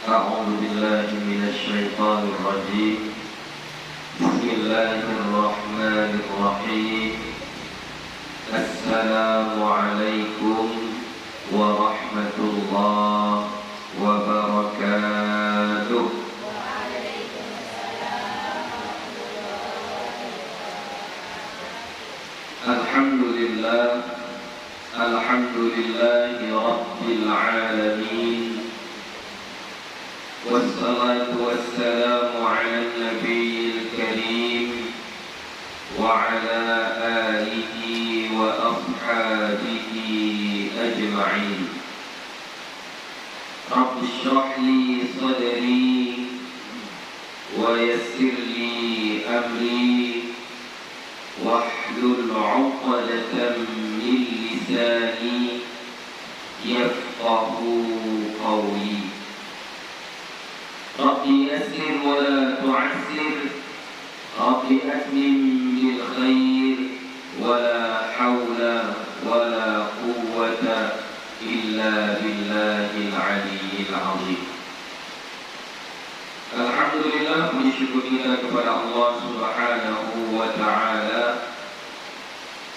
أعوذ بالله من الشيطان الرجيم. بسم الله الرحمن الرحيم. السلام عليكم ورحمة الله وبركاته. الحمد لله رب العالمين، والصلاة والسلام على النبي الكريم وعلى آله وأصحابه أجمعين. رب اشرح لي صدري ويسر لي أمري واحلل عقدة من لساني يفقه قولي. ربي يسر ولا تعسر، ربي أتمم بالخير، ولا حول ولا قوة إلا بالله العلي العظيم. Alhamdulillah, puji syukur kita kepada Allah Subhanahu wa Ta'ala.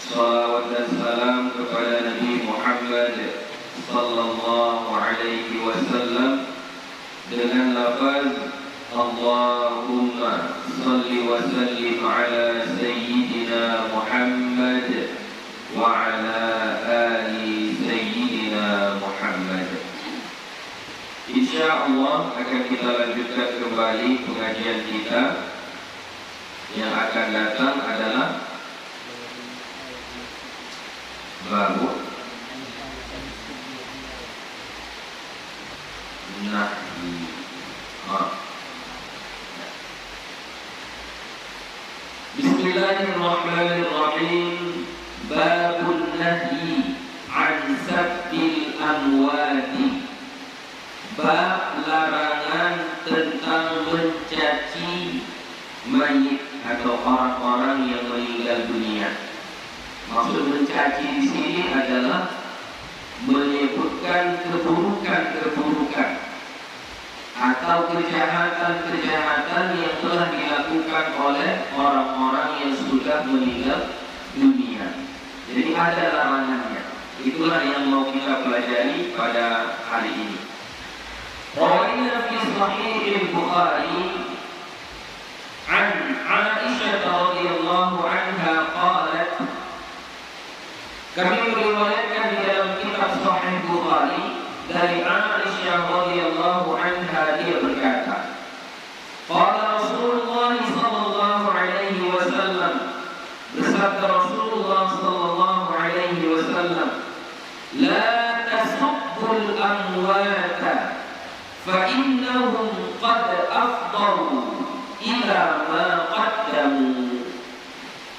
Salawat dan salam kepada Nabi Muhammad sallallahu alaihi wasallam dengan lafaz Allahumma salli wa sallim ala Sayyidina Muhammad wa ala ali Sayyidina Muhammad. InsyaAllah akan kita lanjutkan kembali pengajian kita. Yang akan datang adalah baru nahi. Bismillahirrahmanirrahim. Babun nahi an sabbil amwati. Bab larangan tentang mencaci mayit atau orang-orang yang meninggal dunia. Maksud mencaci di sini adalah menyebutkan keburukan-keburukan atau kejahatan-kejahatan yang telah dilakukan oleh orang-orang yang sudah meninggal dunia. Jadi ada larangannya. Itulah yang mau kita pelajari pada hari ini. Rawaina fi Sahih Al-Bukhari an Aisyah radhiyallahu anha qalat, kami meriwayatkan di dalam kitab Sahih Bukhari dari Aisyah radhiyallahu anha, dia berkata, qala Rasulullah sallallahu alaihi wasallam, bersabda Rasulullah sallallahu alaihi wasallam, la tasubbul amwata fa innahum qad afdaru ila ma qaddamu.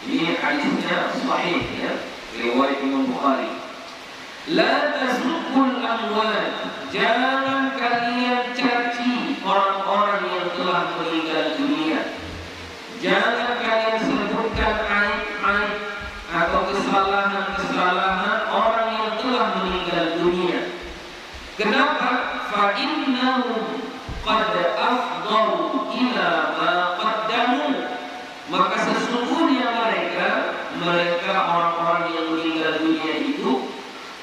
Ini hadisnya sahih ya, riwayat Imam Bukhari. La tasubbul amwat, jangan kalian caci orang-orang yang telah meninggal dunia. Jangan kalian sebutkan aib-aib atau kesalahan-kesalahan orang yang telah meninggal dunia. Kenapa? Fa innahum qad afdaru ila ma qaddamu. Maka sesungguhnya mereka orang-orang yang meninggal dunia itu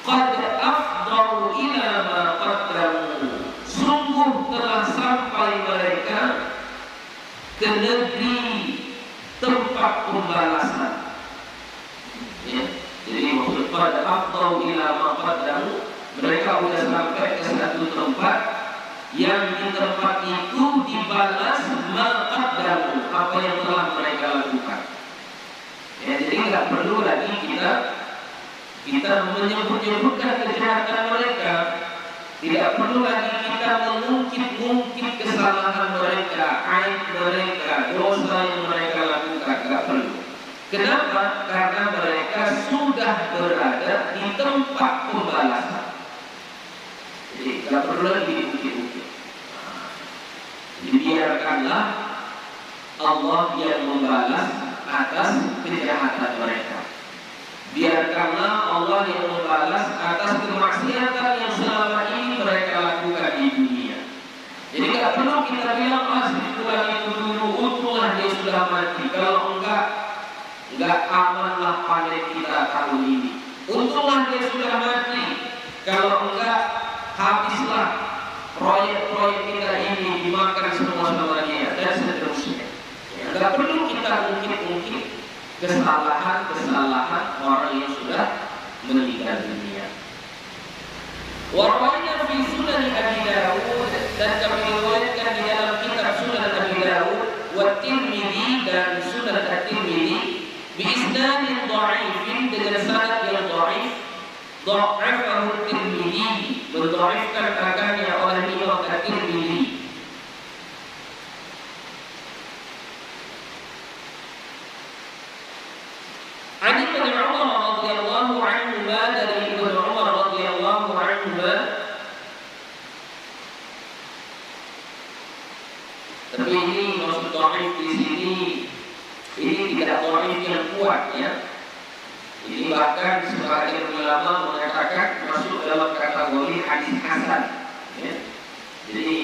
qad afdaru ila ma qaddamu, sungguh telah sampai mereka ke negeri tempat pembalasan. Ya, jadi maksud qad afdaru ila ma qaddamu, mereka sudah sampai ke satu tempat yang di tempat itu dibalas maqaddamu, apa yang telah mereka lakukan. Ya, jadi nggak perlu lagi kita menyebut-nyebutkan kejahatan mereka. Tidak perlu lagi kita mengungkit-ungkit kesalahan mereka, aib mereka, dosa yang mereka lakukan. Nggak perlu. Kenapa? Karena mereka sudah berada di tempat pembalasan. Jadi tidak perlu lagi diungkit-ungkit. Dibiarkanlah Allah yang membalas atas kejahatan mereka. Biarkanlah Allah yang membalas atas kemaksiatan yang selama ini mereka lakukan di dunia. Jadi tidak perlu kita bilang si fulan itu dulu untunglah dia sudah mati. Kalau enggak amanlah panen kita tahun ini. Untunglah dia sudah mati. Kalau enggak habislah proyek-proyek kita ini dimakan semua sama dia dan seterusnya. Enggak perlu kita ungkit-ungkit kesalahan orang yang sudah meninggal dunia. Warwayna fi Sunan Abi Dawud, dan kami riwayatkan di dalam kitab Sunan Abi Dawud wa Tirmidzi dan Sunan At-Tirmidzi bi isnadin dha'ifin, dengan sanad yang dhaif. Dha'afahu Tirmidzi, mendhaifkan akannya oleh Imam At-Tirmidzi. Ani bin Umar radhiyallahu anhu, dari Ibnu Umar radhiyallahu anhu, tapi ini maksud dhaif di sini ini tidak dhaif yang kuat ya. Ini bahkan sebagian ulama mengatakan masuk dalam kategori hadis hasan ya. Jadi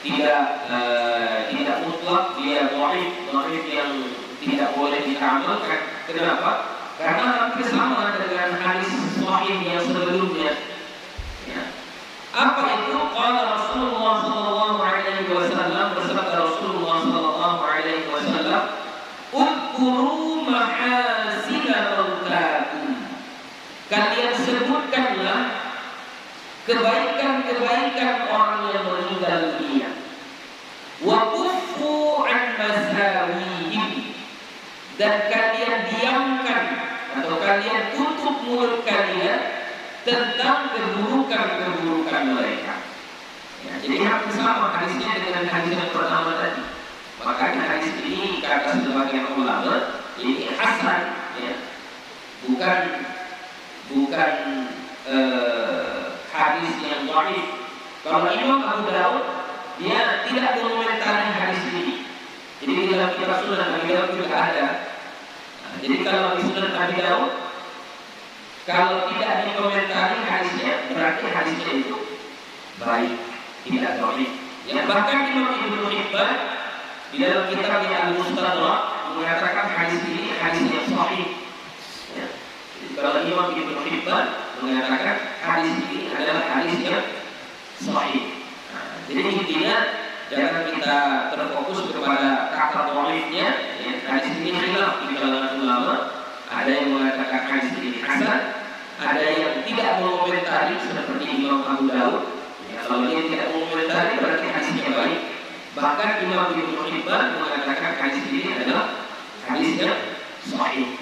tidak mutlak dia dhaif yang tidak boleh diamalkan. Kenapa? Karena hampir sama dengan hadis sahih yang sebelumnya. Ya. Apa itu? Qala Rasulullah sallallahu alaihi wasallam, bersabda Rasulullah sallallahu alaihi wasallam, "Udhkuru mahasina mautakum." Kalian sebutkanlah kebaikan-kebaikan orang yang meninggal dunia. Wa kuffu an masawihim, dan kalian diamkan atau kalian tutup mulut kalian tentang keburukan-keburukan mereka. Ya, jadi hampir sama hadisnya dengan hadis yang pertama tadi. Makanya hadis ini kata sebagian ulama ini hasan, ya. Bukan hadis yang dhaif. Kalau Imam Abu Dawud dia tidak mengomentari hadis ini. Jadi di dalam kitab Sunan Abi Dawud juga ada. Nah, jadi kalau di Sunan Abi Dawud, kalau tidak dikomentari hadisnya, berarti hadisnya itu baik, tidak dhaif. Ya, bahkan Imam Ibnu Hibban di dalam kitabnya Al-Mustadrak mengatakan hadis ini hadis yang sahih. Ya. Jadi kalau Imam Ibnu Hibban mengatakan hadis ini adalah hadis yang sahih. Nah, jadi intinya jangan kita terfokus kepada kata dhaifnya. Ya, hadis ini khilaf di kalangan ulama. Ada yang mengatakan hadis ini hasan, ada yang tidak mengomentari seperti Imam Abu Dawud. Ya, kalau dia tidak mengomentari berarti hadisnya baik. Bahkan Imam Ibnu Hibban mengatakan hadis ini adalah hadis yang sahih.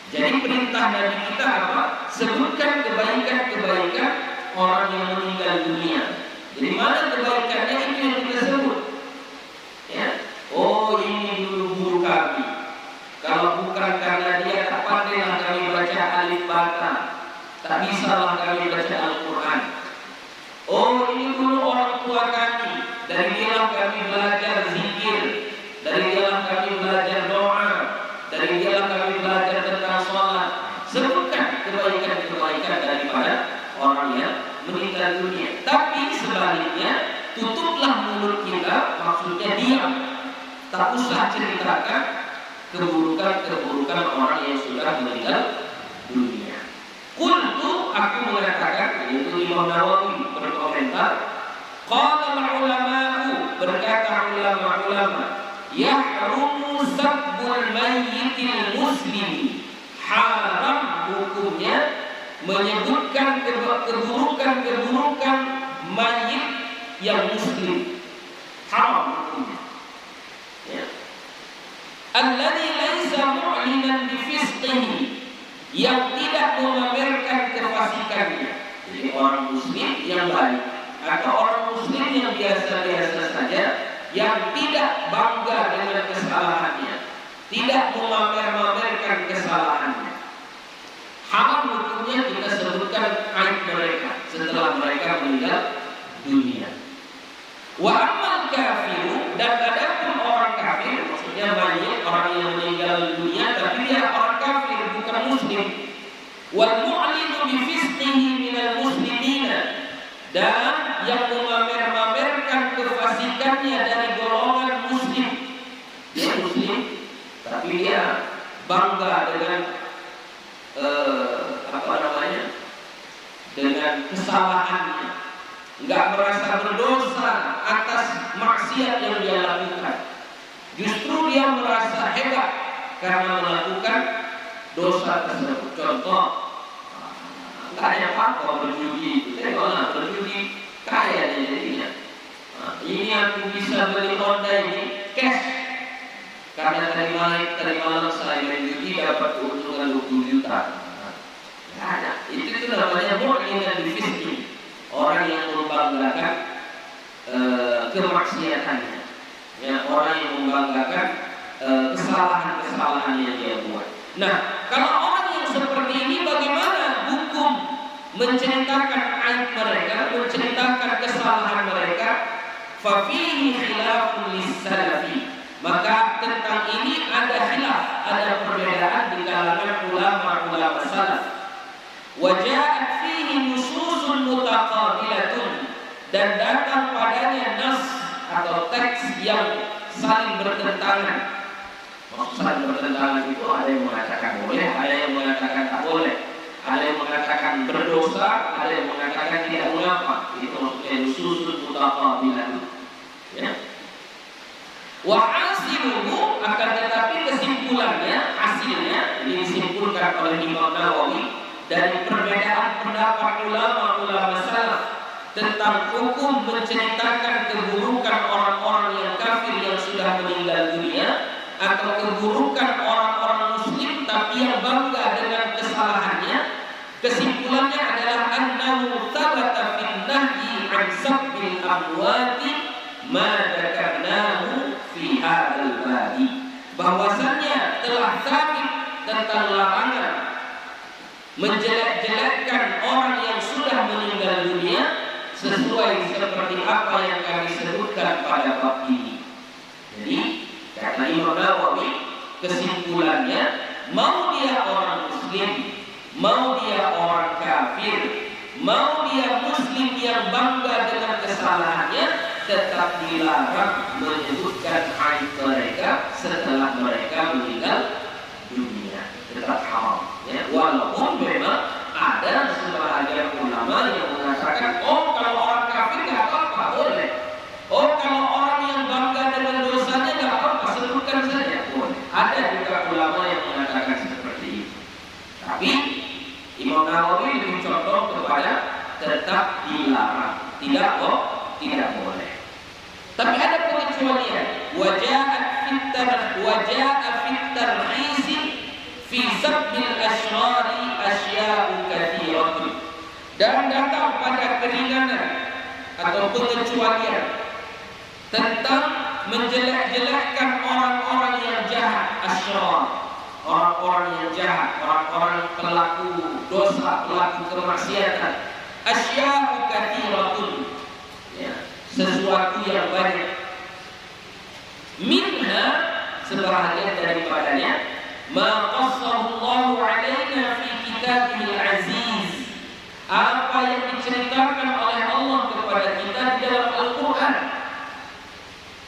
Jadi perintah dari kita apa? Sebutkan kebaikan-kebaikan orang yang meninggal dunia. Jadi mana kebaikannya itu yang kita sebut. Ya. Oh, ini dulu guru kami. Kalau bukan karena dia tak pandailah kami baca alif bata, tak bisalah kami baca Al-Quran. Oh, ini dulu orang tua kami. Dari dialah kami belajar zikir, dari dialah kami belajar doa, dari dialah kami belajar tentang sholat. Sebutkan kebaikan-kebaikan daripada orang yang meninggal dunia. Tapi sebaliknya, tutuplah mulut kita, maksudnya diam. Tak usah ceritakan keburukan-keburukan orang yang sudah meninggal dunia. Qultu, aku mengatakan, yaitu Imam Nawawi berkomentar, qala al-ulama'u, berkata ulama-ulama, yahrumu sabbul mayyitil muslimi, haram hukumnya menyebutkan keburukan-keburukan mayit yang muslim. Haram hukumnya. Ya. Alladzi laisa mu'linan bi fisqihi, yang tidak memamerkan kefasikannya. Jadi orang muslim yang baik atau orang muslim yang biasa-biasa saja, yang tidak bangga dengan kesalahannya, tidak memamer-mamerkan kesalahannya. Haram hukumnya kita sebutkan aib mereka setelah mereka meninggal dunia. Wa ammal kafiru, dan adapun orang kafir, maksudnya mayit, orang yang meninggal dunia tapi dia orang kafir bukan muslim. Wal mu'linu bi fisqihi minal muslimina, dan yang memamer-mamerkan kefasikannya mendeklarasikannya dari golongan muslim. Dia muslim, tapi dia bangga dengan dengan kesalahannya, nggak merasa berdosa atas maksiat yang dia lakukan. Justru dia merasa hebat karena melakukan dosa tersebut. Contoh, nggak ada apa-apa berjudi, berjudi kaya dia jadinya. Ini aku bisa beli Honda ini cash karena tadi malam saya main judi dapat keuntungan 20 juta. Ada. Itu namanya mu'linan bifisqi. Orang yang membanggakan kemaksiatannya. Ya, orang yang membanggakan kesalahan-kesalahan yang dia buat. Nah, kalau orang yang seperti ini bagaimana hukum menceritakan aib mereka, menceritakan kesalahan mereka? Fa fihi khilafun lis-salafi. Maka tentang ini ada khilaf, ada perbedaan di kalangan ulama-ulama salaf. Waja'at fihi nususun mutaqabilatun, dan datang padanya nas atau teks yang saling bertentangan. Saling bertentangan itu ada yang mengatakan boleh, ada yang mengatakan tak boleh, ada yang mengatakan berdosa, ada yang mengatakan tidak mengapa. Itu maksudnya nususun mutaqabilatun. Ya. Wa hasiluhu, akan tetapi kesimpulannya, hasilnya ini disimpulkan oleh Imam Nawawi dari perbedaan pendapat ulama-ulama salaf tentang hukum menceritakan keburukan orang-orang yang kafir yang sudah meninggal dunia atau keburukan orang-orang muslim tapi yang bangga dengan kesalahannya. Kesimpulannya adalah annahu thabata fin nahyi an sabbil amwati ma dzakarnahu fi hadzal babi, bahwasannya telah sabit tentang larangan menjelek-jelekkan orang yang sudah meninggal dunia sesuai seperti apa yang kami sebutkan pada bab ini. Jadi kata Imam Nawawi, kesimpulannya mau dia orang muslim, mau dia orang kafir, mau dia muslim yang bangga dengan kesalahannya, tetap dilarang menyebutkan aib mereka setelah mereka meninggal dunia. Tetap haram. Ya, walaupun memang ada sebahagian ulama yang mengatakan, oh kalau orang kafir nggak apa-apa, boleh. Oh kalau orang yang bangga dengan dosanya nggak apa-apa, sebutkan saja, boleh. Ada juga ulama yang mengatakan seperti itu. Tapi Imam Nawawi lebih condong kepada tetap dilarang, tidak boleh. Tapi ada pengecualian. Waja'at fit-tarhisi fi sabbil asyrari asya'u katsiratun, dan datang pada keringanan atau pengecualian tentang menjelek-jelekkan orang-orang yang jahat, asyrar, orang-orang yang jahat, orang-orang pelaku dosa, pelaku kemaksiatan. Asya'u katsiratun, ya, sesuatu yang banyak. Minha, sebahagian daripadanya, ma qassahu Allahu alaina fi kitabihil aziz, apa yang diceritakan oleh Allah kepada kita di dalam Al-Quran.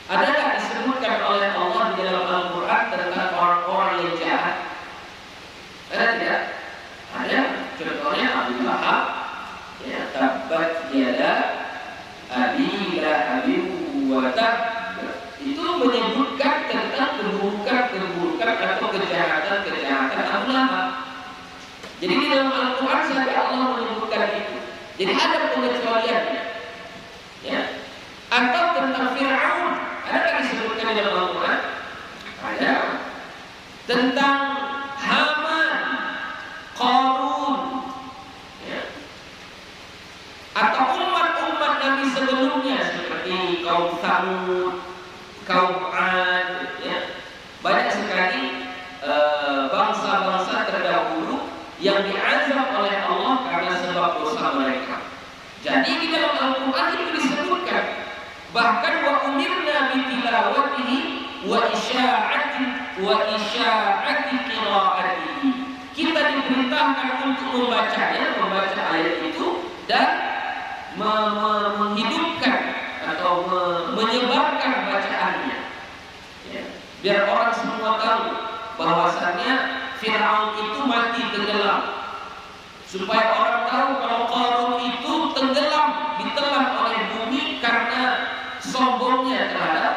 Adakah disebutkan oleh Allah di dalam Al-Quran tentang orang-orang yang jahat? Ada tidak? Ada. Contohnya Abu Lahab, ya, tabbat yada abi lahabin wa tab. Itu menyebutkan tentang keburukan atau kejahatan Abu Lahab. Jadi di dalam Al-Quran sampai Allah menyebutkan itu. Jadi ada pengecualiannya. Ya. Atau tentang Fir'aun, ada disebutkan di dalam Al-Quran? Ada. Tentang Haman, Qarun, ya. Atau umat-umat Nabi sebelumnya seperti kaum Tsamud, kaum Ad, ya. Banyak sekali bangsa-bangsa terdahulu yang diazab oleh Allah karena sebab dosa mereka. Jadi di dalam Al-Quran itu disebutkan, bahkan wa umirna bitilawatihi wa isya'ati qira'atihi. Kita diperintahkan untuk membaca ayat itu dan menghidupkan atau atau menyebarkan bacaannya, ya, biar orang semua tahu bahwasannya Fir'aun itu mati tenggelam, supaya orang tahu kalau Qarun itu tenggelam, ditelan oleh bumi karena sombongnya terhadap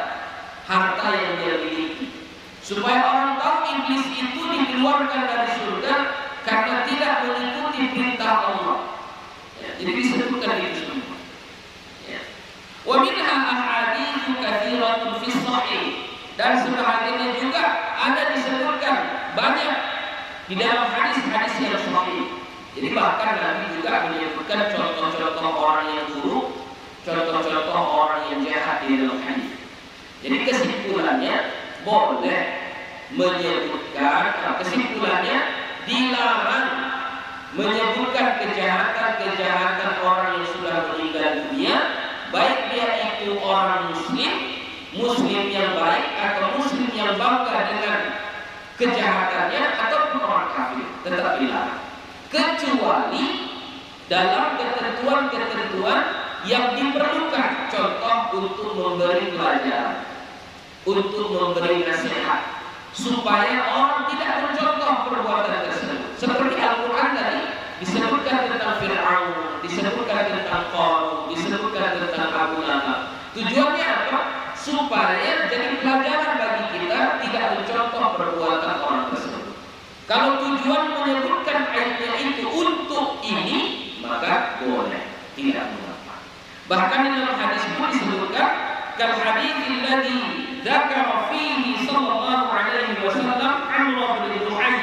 harta yang dia miliki, supaya orang tahu iblis itu dikeluarkan dari surga karena tidak mengikuti perintah Allah. Ya, jadi disebutkan itu semua. Ya. Wa minha ahaditsu katsiratun fi shahih, dan sebahagiannya juga ada disebutkan banyak di dalam hadis-hadis yang sahih. Jadi bahkan Nabi juga menyebutkan contoh-contoh orang yang buruk, contoh-contoh orang yang jahat di dalam hadis. Jadi kesimpulannya boleh menyebutkan, kesimpulannya dilarang menyebutkan kejahatan-kejahatan orang yang sudah meninggal dunia, baik dia itu orang muslim yang baik atau muslim yang bangga dengan kejahatannya ataupun orang kafir, tetap dilarang, kecuali dalam ketentuan-ketentuan yang diperlukan, contoh untuk memberi pelajaran, untuk memberi nasihat, supaya orang tidak mencontoh perbuatan tersebut. Seperti Al-Quran tadi disebutkan tentang Fir'aun, disebutkan tentang Qarun, disebutkan tentang Abu Lahab. Tujuannya apa? Supaya jadi pelajaran bagi kita tidak mencontoh perbuatan orang tersebut. Kalau tujuan menyebutkan ayatnya itu untuk ini, maka boleh, tidak mengapa. Bahkan dalam hadis pun disebutkan kal haditsil ladzi dzakara fihi sallallahu alaihi wasallam Amr bin Lu'ay,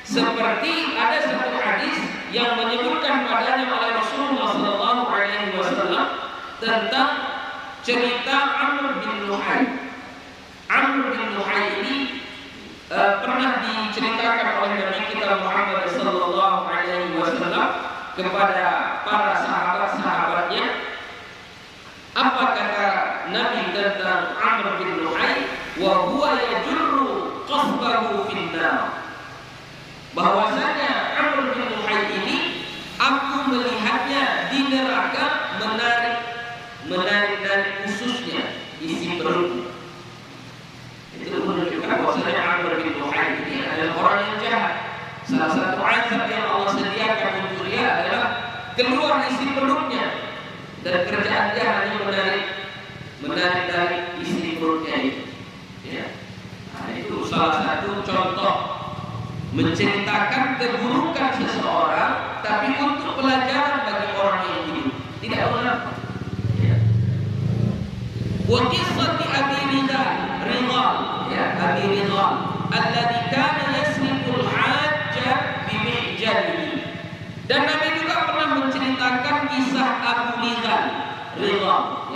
seperti ada satu hadis yang menyebutkan padanya oleh Rasulullah sallallahu alaihi wasallam tentang cerita Amr bin Lu'ay. Amr bin Lu'ay ini pernah diceritakan oleh Nabi kita Muhammad sallallahu alaihi wasallam kepada para sahabat-sahabatnya. Apa kata Nabi tentang Amr bin Lu'ay? Wa huwa yajurru qasbahu finnar. Bahwasanya Amr bin Lu'ay ini aku melihatnya di neraka menarik dari ususnya, isi perutnya. Itu menunjukkan bahwasanya Amr bin Lu'ay ini adalah orang yang jahat. Salah satu azab yang Allah sediakan untuk dia adalah keluar isi perutnya, dan kerjaan dia hanya menarik dari isi perutnya itu. Ya. Nah, itu salah satu contoh menceritakan keburukan seseorang, tapi untuk pelajaran bagi orang yang hidup, tidak mengapa. Wa qissati Abi Ridal, ya, Abi Ridal alladzi kana yasriqul hajja bi mihjanihi. Dan Nabi juga pernah menceritakan kisah Abu Ridal,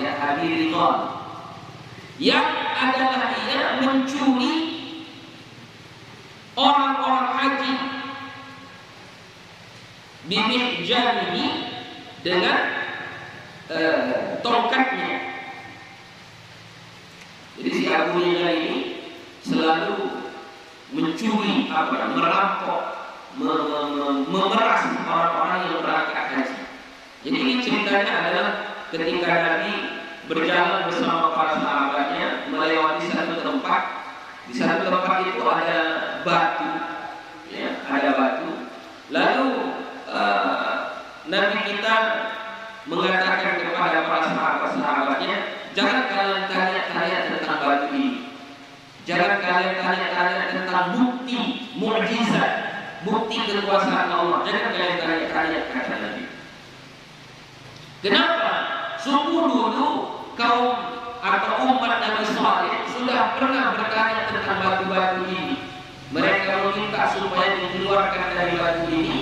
ya, Abi Ridal, yang adalah ia mencuri orang-orang haji bi mihjanihi dengan tongkatnya. Jadi si Abu Ridal ini selalu mencuri, merampok, memeras orang-orang yang berangkat haji. Jadi ini ceritanya adalah ketika Nabi berjalan bersama para sahabatnya melewati satu tempat. Di satu tempat itu ada batu, ya, ada batu. Lalu Nabi kita mengatakan kepada para sahabat-sahabatnya, jangan kalian tanya-tanya tentang batu ini. Jangan kalian tanya-tanya tentang bukti mukjizat, bukti kekuasaan Allah. Jangan kalian tanya-tanya, kata Nabi. Kenapa? Sungguh dulu kaum atau umat Nabi Saleh sudah pernah bertanya tentang batu-batu ini. Mereka meminta supaya dikeluarkan dari batu ini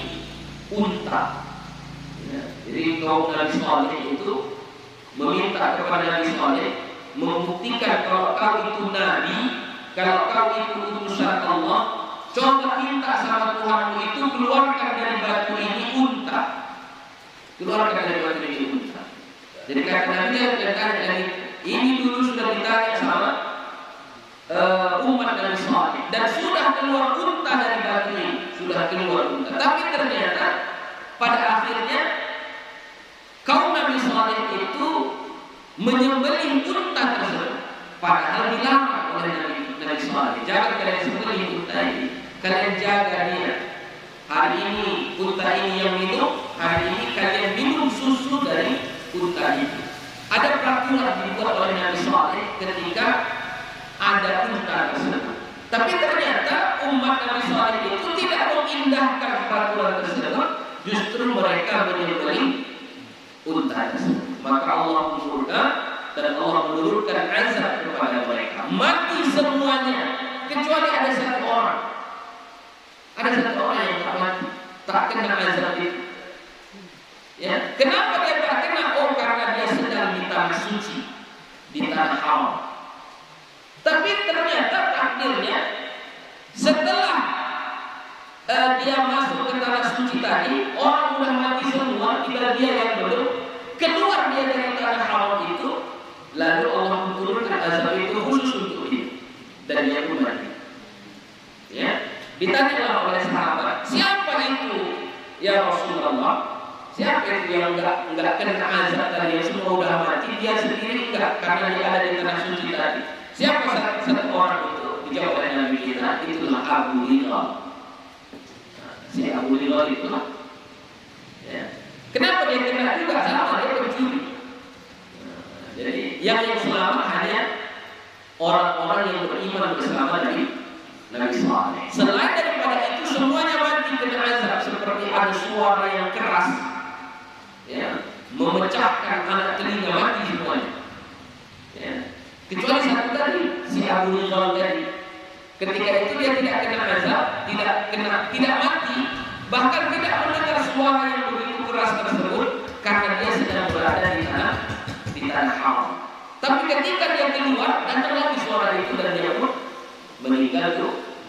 unta. Ya, jadi kaum Nabi Saleh itu meminta kepada Nabi Saleh membuktikan kalau kau itu Nabi, kalau kau itu utusan Allah, coba minta sama Tuhanmu itu keluarkan dari batu ini unta. Keluarkan dari batu ini unta. Jadi kata Nabi yang bertanya dari ini dulu sudah ditanya sama umat Nabi Saleh dan sudah keluar unta dari batu ini, sudah keluar unta. Tapi ternyata pada akhirnya kaum Nabi Saleh itu menyembelih unta tersebut. Padahal dilarang oleh Nabi SAW. Jangan kalian sembelih unta ini, kalian jaga dia. Hari ini unta ini yang minum, hari ini kalian minum susu dari unta itu. Ada peraturan dibuat oleh Nabi SAW ketika ada unta tersebut. Tapi ternyata umat Nabi SAW itu tidak mengindahkan peraturan tersebut, justru mereka menyembelih unta tersebut. Maka Allah murka dan Allah menurunkan azab kepada mereka. Mati semuanya kecuali ada satu orang. Ada satu orang yang tak mati, tak kena azab itu. Ya, kenapa dia tak kena? Oh, karena dia sedang di tanah suci, di tanah haram. Tapi ternyata takdirnya setelah dia masuk ke tanah suci tadi, orang sudah mati semua, tinggal dia yang belum. Keluar dia dari tanah haram itu, lalu Allah menurunkan azab itu khusus untuk dia, dan dia pun mati. Ya, ditanyalah oleh sahabat, siapa itu ya Rasulullah? Siapa itu yang enggak kena azab tadi? Semua sudah mati, dia sendiri enggak, karena dia ada di tanah suci tadi. Siapa satu orang itu? Dijawab oleh Nabi kita, itulah Abu Hilal. Si Abu Hilal itulah. Ya. Kenapa dia kena juga? Sama, dia pencuri. Jadi yang selamat hanya orang-orang yang beriman bersama Nabi SAW. Selain daripada itu, semuanya mati kena azab, seperti ada suara yang keras, ya, memecahkan anak telinga, mati semuanya. Ya. Kecuali satu tadi, si Abu Hilal tadi. Ketika itu dia tidak kena azab, tidak mati, bahkan tidak mendengar suara yang begitu keras tersebut, karena dia sedang berada di tanah haram. Tapi ketika dia keluar, datang lagi suara itu dan dia pun meninggal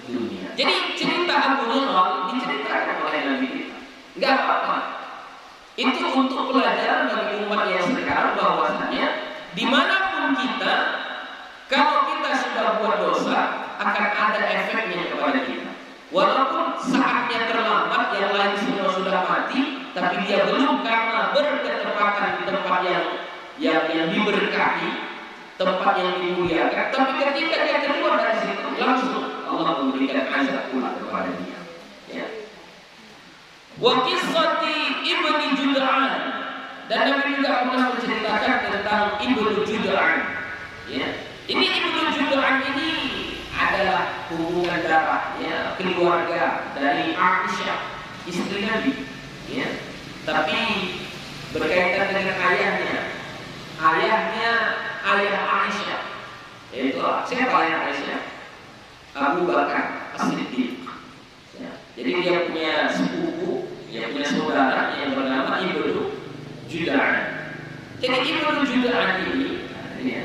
dunia. Jadi cerita Abu Hilal diceritakan oleh Nabi kita. Enggak apa-apa. Itu untuk pelajaran bagi umat yang sekarang, bahwasanya dimanapun kita, kalau kita sudah buat dosa, akan ada efeknya kepada kita. Walaupun saatnya terlambat, yang lain semua sudah mati, tapi dia belum, karena berketepatan di tempat yang diberkahi, tempat yang dimuliakan. Tapi ketika dia keluar dari situ, langsung Allah memberikan azab pula kepada dia. Ya. Wa qissati Ibnu Jud'an, dan Nabi juga pernah menceritakan tentang Ibnu Jud'an. Ya. Ini Ibnu Jud'an ini adalah hubungan darah, ya, keluarga dari Aisyah, istri Nabi. Ya. Tapi berkaitan dengan ayahnya ayah Aisyah. Yaitu siapa ayah Aisyah? Abu Bakar As-Siddiq. Ya. Jadi dia punya sepupu, dia punya saudara yang bernama Ibnu Jud'an. Jadi Ibnu Jud'an ini, ya,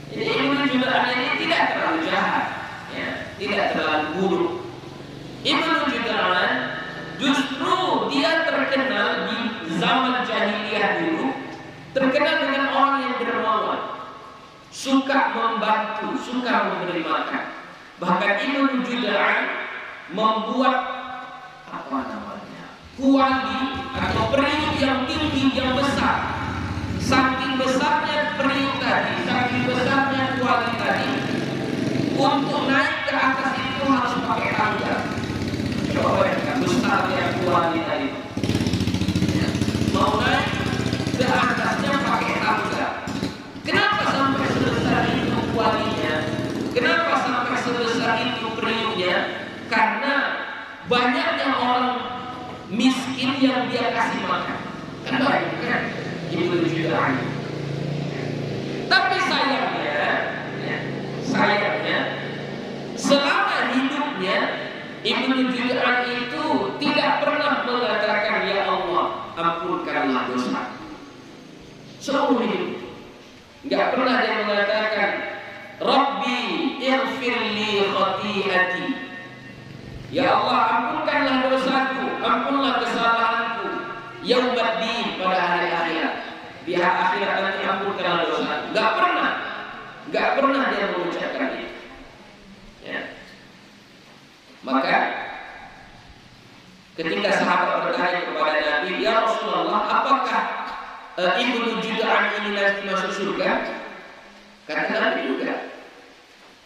jadi Ibnu Jud'an ini tidak terlalu jahat, ya, tidak terlalu buruk. Ibnu Jud'an justru dia terkenal di zaman jahiliyah dulu, terkenal dengan orang yang dermawan, suka membantu, suka memberi makan. Bahkan Ibnu Jud'an membuat apa namanya, kuali atau periuk yang tinggi, yang besar. Saking besarnya periuk tadi, saking besarnya kuali tadi, untuk naik ke atas itu harus pakai tangga. Coba bayangkan besarnya kuali tadi. Mau naik ke atasnya pakai tangga. Kenapa sampai sebesar itu kualinya? Kenapa sampai sebesar itu periuknya? Karena banyaknya orang miskin yang dia kasih makan. Kan banyak kan? Ibnu Jud'an. Tapi sayangnya, selama hidupnya Ibnu Jud'an itu tidak pernah mengatakan, ya Allah, ampunkanlah dosa. Seumur hidup enggak pernah dia mengatakan, Rabbi ighfirli khati'ati. Ya Allah, ampunkanlah dosaku, ampunlah kesalahanku. Yaumaddin, pada hari akhirat. Di hari akhirat nanti ampunkanlah dosaku. Enggak pernah dia mengucapkan itu. Ya. Maka ketika sahabat bertanya kepada Nabi, ya Rasulullah, apakah Ibnu Jud'an ini nanti masuk surga? Kata Nabi juga.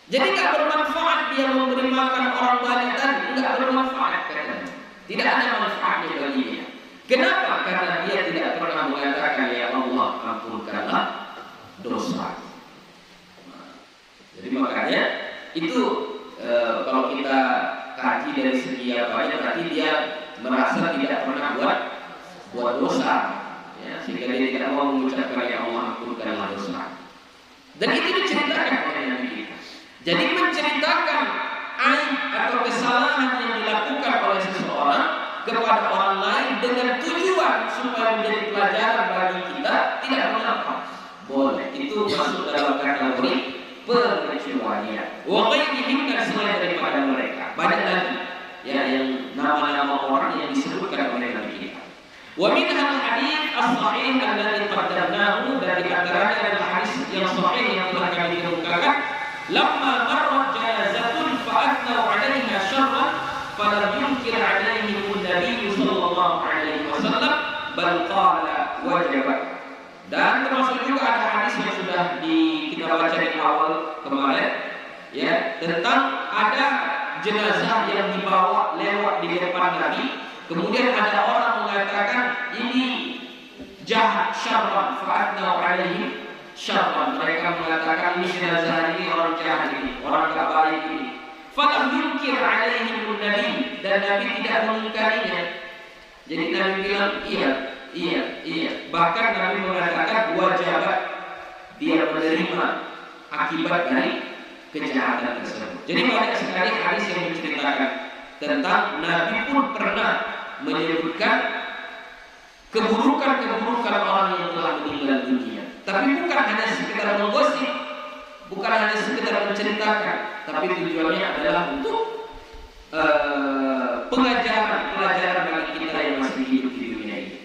Jadi tidak bermanfaat dia memberi makan orang banyak tadi, tidak bermanfaat katanya. Tidak ada manfaatnya baginya. Kenapa? Karena dia tidak pernah mengatakan ya Allah ampunkanlah dosa. Jadi makanya itu kalau kita kaji dari segi apanya, berarti dia merasa tidak pernah buat dosa, ya, sehingga dia tidak mau mengucapkan ya Allah ampunkanlah dosa. Dan itu diceritakan oleh Nabi kita. Jadi menceritakan aib atau kesalahan yang dilakukan oleh seseorang kepada orang lain dengan tujuan supaya menjadi pelajaran bagi kita tidak mengapa. Boleh, itu masuk dalam kategori pengecualian. Wa ghairihim, dan selain daripada mereka. Banyak lagi ya yang nama-nama orang yang disebutkan oleh Nabi kita. Wa min al-hadits as-sahih alladhi qaddamnahu, dari antaranya adalah hadis yang sahih yang telah kami kemukakan. Lamma marrat janazatun fa'atnau 'alaiha syarran falam yunkir 'alaihim an-nabiy sallallahu alaihi wasallam bal qala wajabat. Dan termasuk juga ada hadis yang sudah kita baca di awal kemarin, ya, tentang ada jenazah yang dibawa lewat di depan Nabi, kemudian ada orang mengatakan ini jahat, syarran, fa'atnau alaihim syarran. Mereka mengatakan ini jenazah ini orang jahat ini, orang tak baik ini. Falam yunkir alaihim nabi, dan Nabi tidak mengingkarinya. Jadi Nabi bilang iya. Bahkan Nabi mengatakan wajibat dia menerima akibat dari kejahatan tersebut. Jadi banyak sekali hadis yang menceritakan tentang Nabi pun pernah menyebutkan keburukan orang yang telah meninggal dunia. Tapi bukan hanya sekedar menggosip, bukan hanya sekedar menceritakan, tapi tujuannya adalah untuk pelajaran bagi kita yang masih hidup di dunia ini.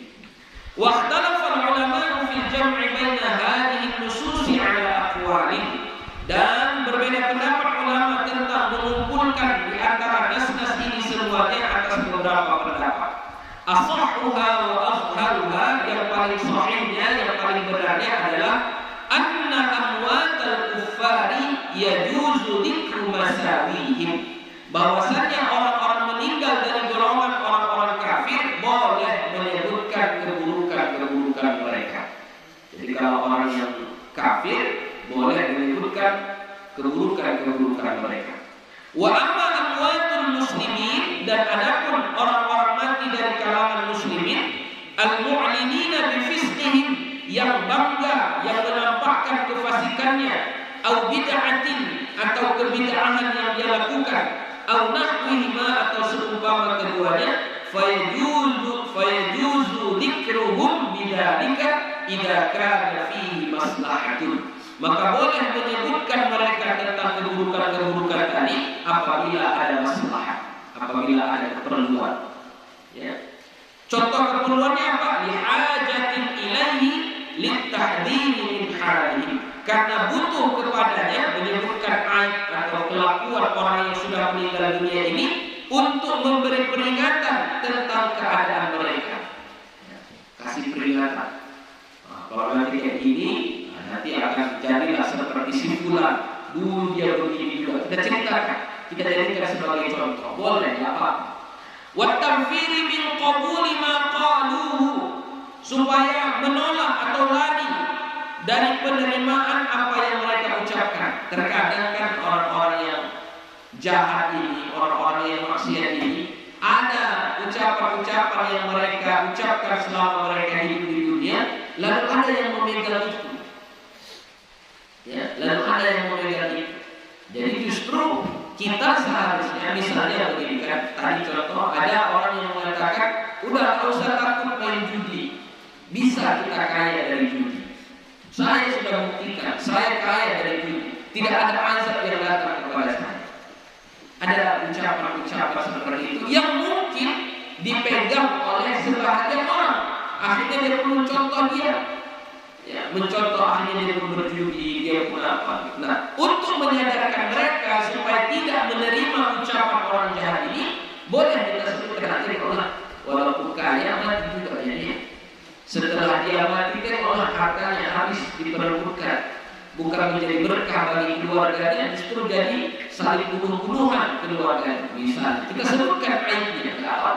Wakhtalafa al-ulama fi jam'i baina hadhihi an-nusus 'ala aqwalih, dan berbeda pendapat ulama tentang mengumpulkan di antara nas-nas ini semuanya atas beberapa pendapat. As-sahhuha wa azharuha, yang paling sahihnya, yang paling benarnya adalah anna amwatal kuffari yajuzu dzikru masawihim, bahwasanya orang-orang meninggal dari golongan orang-orang kafir boleh menyebutkan keburukan mereka. Jadi kalau orang yang kafir boleh menyebutkan keburukan mereka. Wa amma amwatul muslimin, dan adapun orang-orang mati dari kalangan muslimin, al-mu'linina bi fisqihim, yang bangga, yang menampakkan kefasikannya, au bid'atin, atau kebid'ahan yang dia lakukan, au nahwihima, atau seumpama keduanya, fayajuzu dzikruhum bidzalika idza kana fihi maslahatun, maka boleh menyebutkan mereka tentang keburukan tadi apabila ada maslahat, apabila ada keperluan, ya. Contoh keperluannya apa? Lihajatin ilaihi litahdhiri min halihi, karena butuh kepadanya menyebutkan aib atau kelakuan orang yang sudah meninggal dunia ini untuk memberi peringatan tentang keadaan mereka, ya. Kasih peringatan. Kalau nanti kayak gini, nanti akan jadilah seperti si fulan, dulu dia begini juga. Kita ceritakan, kita jadikan sebagai contoh. Boleh, ya Pak. Wa tamfiri min qabuli ma qaluhu, supaya menolak atau lari dari penerimaan apa yang mereka ucapkan. Terkadang kan orang-orang yang jahat ini, orang-orang yang maksiat ini, ada ucapan-ucapan yang mereka ucapkan selama mereka hidup di dunia, lalu ada yang memegang itu. Ya, lalu ada yang memegang itu. Jadi justru kita seharusnya, misalnya begini kan, tadi contoh ada orang yang mengatakan, udah nggak usah takut main judi, bisa kita kaya dari judi. Saya sudah buktikan, saya kaya dari judi. Tidak ada azab yang datang kepada saya. Ada ucapan-ucapan seperti itu yang mungkin dipegang oleh sebagian orang. Akhirnya dia pun mencontoh dia. Ya, mencontoh akhirnya dia pun berjudi, dia pun apa. Nah, untuk menyadarkan mereka supaya tidak menerima ucapan orang jahat ini, boleh kita sebutkan nanti Allah, walaupun kaya mati juga ya. Setelah dia mati kan seolah-olah hartanya habis diperebutkan, bukan menjadi berkah bagi keluarganya, justru jadi saling bunuh-bunuhan keluarganya. Misalnya kita sebutkan aibnya, tidak apa,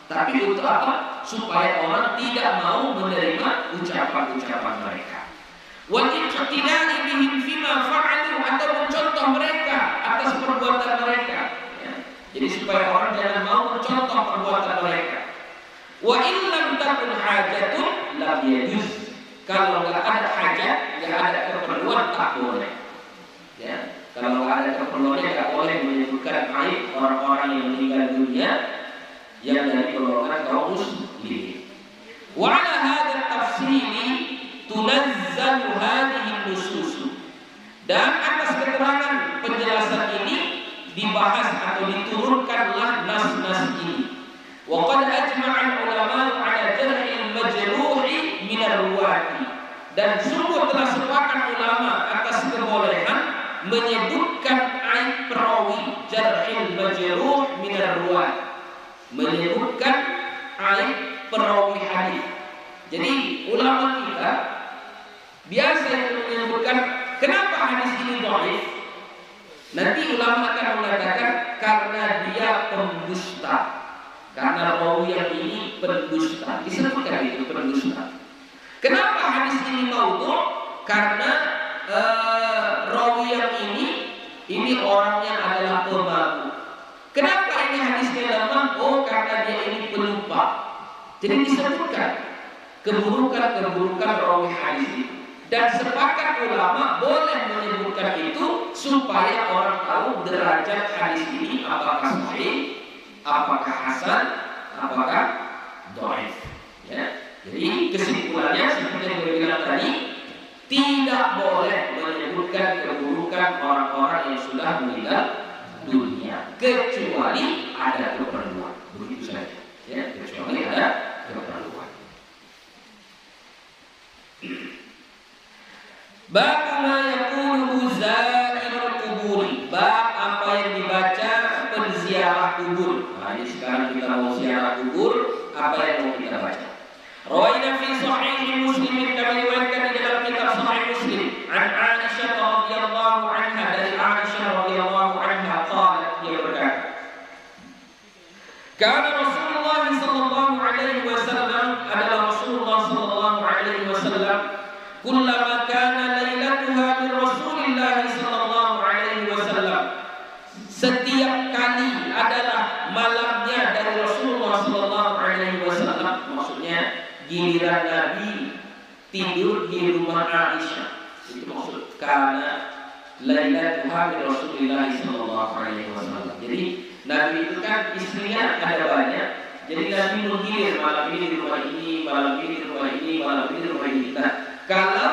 tapi untuk apa? Supaya orang tidak mau menerima ucapan-ucapan mereka. Wa iqtida'i bihim fima fa'alu, atau mencontoh mereka atas perbuatan mereka. Ya. Jadi supaya orang jangan mau mencontoh perbuatan mereka. Wa illam takun hajatun lam yajuz. Kalau nggak ada hajat, nggak ada keperluan, tak boleh. Ya, kalau nggak ada keperluannya, nggak boleh menyebutkan aib orang-orang yang meninggal dunia yang dari golongan kaum muslimin. Wa ala hadha tafsili tunazzalu hadhihi nusus. Dan atas keterangan penjelasan ini dibahas atau diturunkanlah nas-nas ini. Wa qad ajma'a ulama 'ala jarhil majruhi min ar-ruwati. Dan sungguh telah sepakat ulama atas kebolehan menyebutkan aib perawi, jarhil majruh min ar-ruwat, menyebutkan aib perawi hadis. Jadi ulama kita biasa menyebutkan kenapa hadis ini dhaif. Nanti ulama akan mengatakan karena dia pendusta, karena rawi yang ini pendusta, disebutkan itu pendusta. Kenapa hadis ini maudhu'? Karena rawi yang ini orangnya adalah pemabuk. Kenapa ini hadisnya lemah? Oh, karena dia ini pelupa. Jadi disebutkan keburukan-keburukan rawi hadis itu. Dan sepakat ulama boleh menyebutkan itu supaya orang tahu derajat hadis ini apakah sahih, apakah hasan, apakah dhaif. Ya. Jadi kesimpulannya seperti yang saya bilang tadi, tidak boleh menyebutkan keburukan orang-orang yang sudah meninggal dunia kecuali ada keperluan. Begitu saja. Ya, kecuali ada keperluan. Bab ma yaqulu zairul kuburi. Bab apa yang dibaca penziarah kubur. Nah, ini sekarang kita mau ziarah kubur, apa yang mau kita baca? Rawaina fi sahih Muslim, kami riwayatkan di dalam kitab Sahih Muslim, an Aisyah radhiyallahu anha, dari Aisyah radhiyallahu anha qalat, dia berkata, kana Rasulullah sallallahu alaihi wasallam, adalah Rasulullah sallallahu alaihi wasallam, kullama kana lailatuha min Rasulillah sallallahu alaihi wasallam, setiap kali adalah malamnya dari Rasulullah sallallahu alaihi wasallam, maksudnya giliran Nabi tidur di rumah Aisyah, itu maksud karena lailatuha min Rasulillah sallallahu alaihi wasallam. Jadi Nabi itu kan istrinya ada banyak, jadi Nabi menggilir malam ini di rumah ini, malam ini di rumah ini, malam ini di rumah ini. Nah, kalau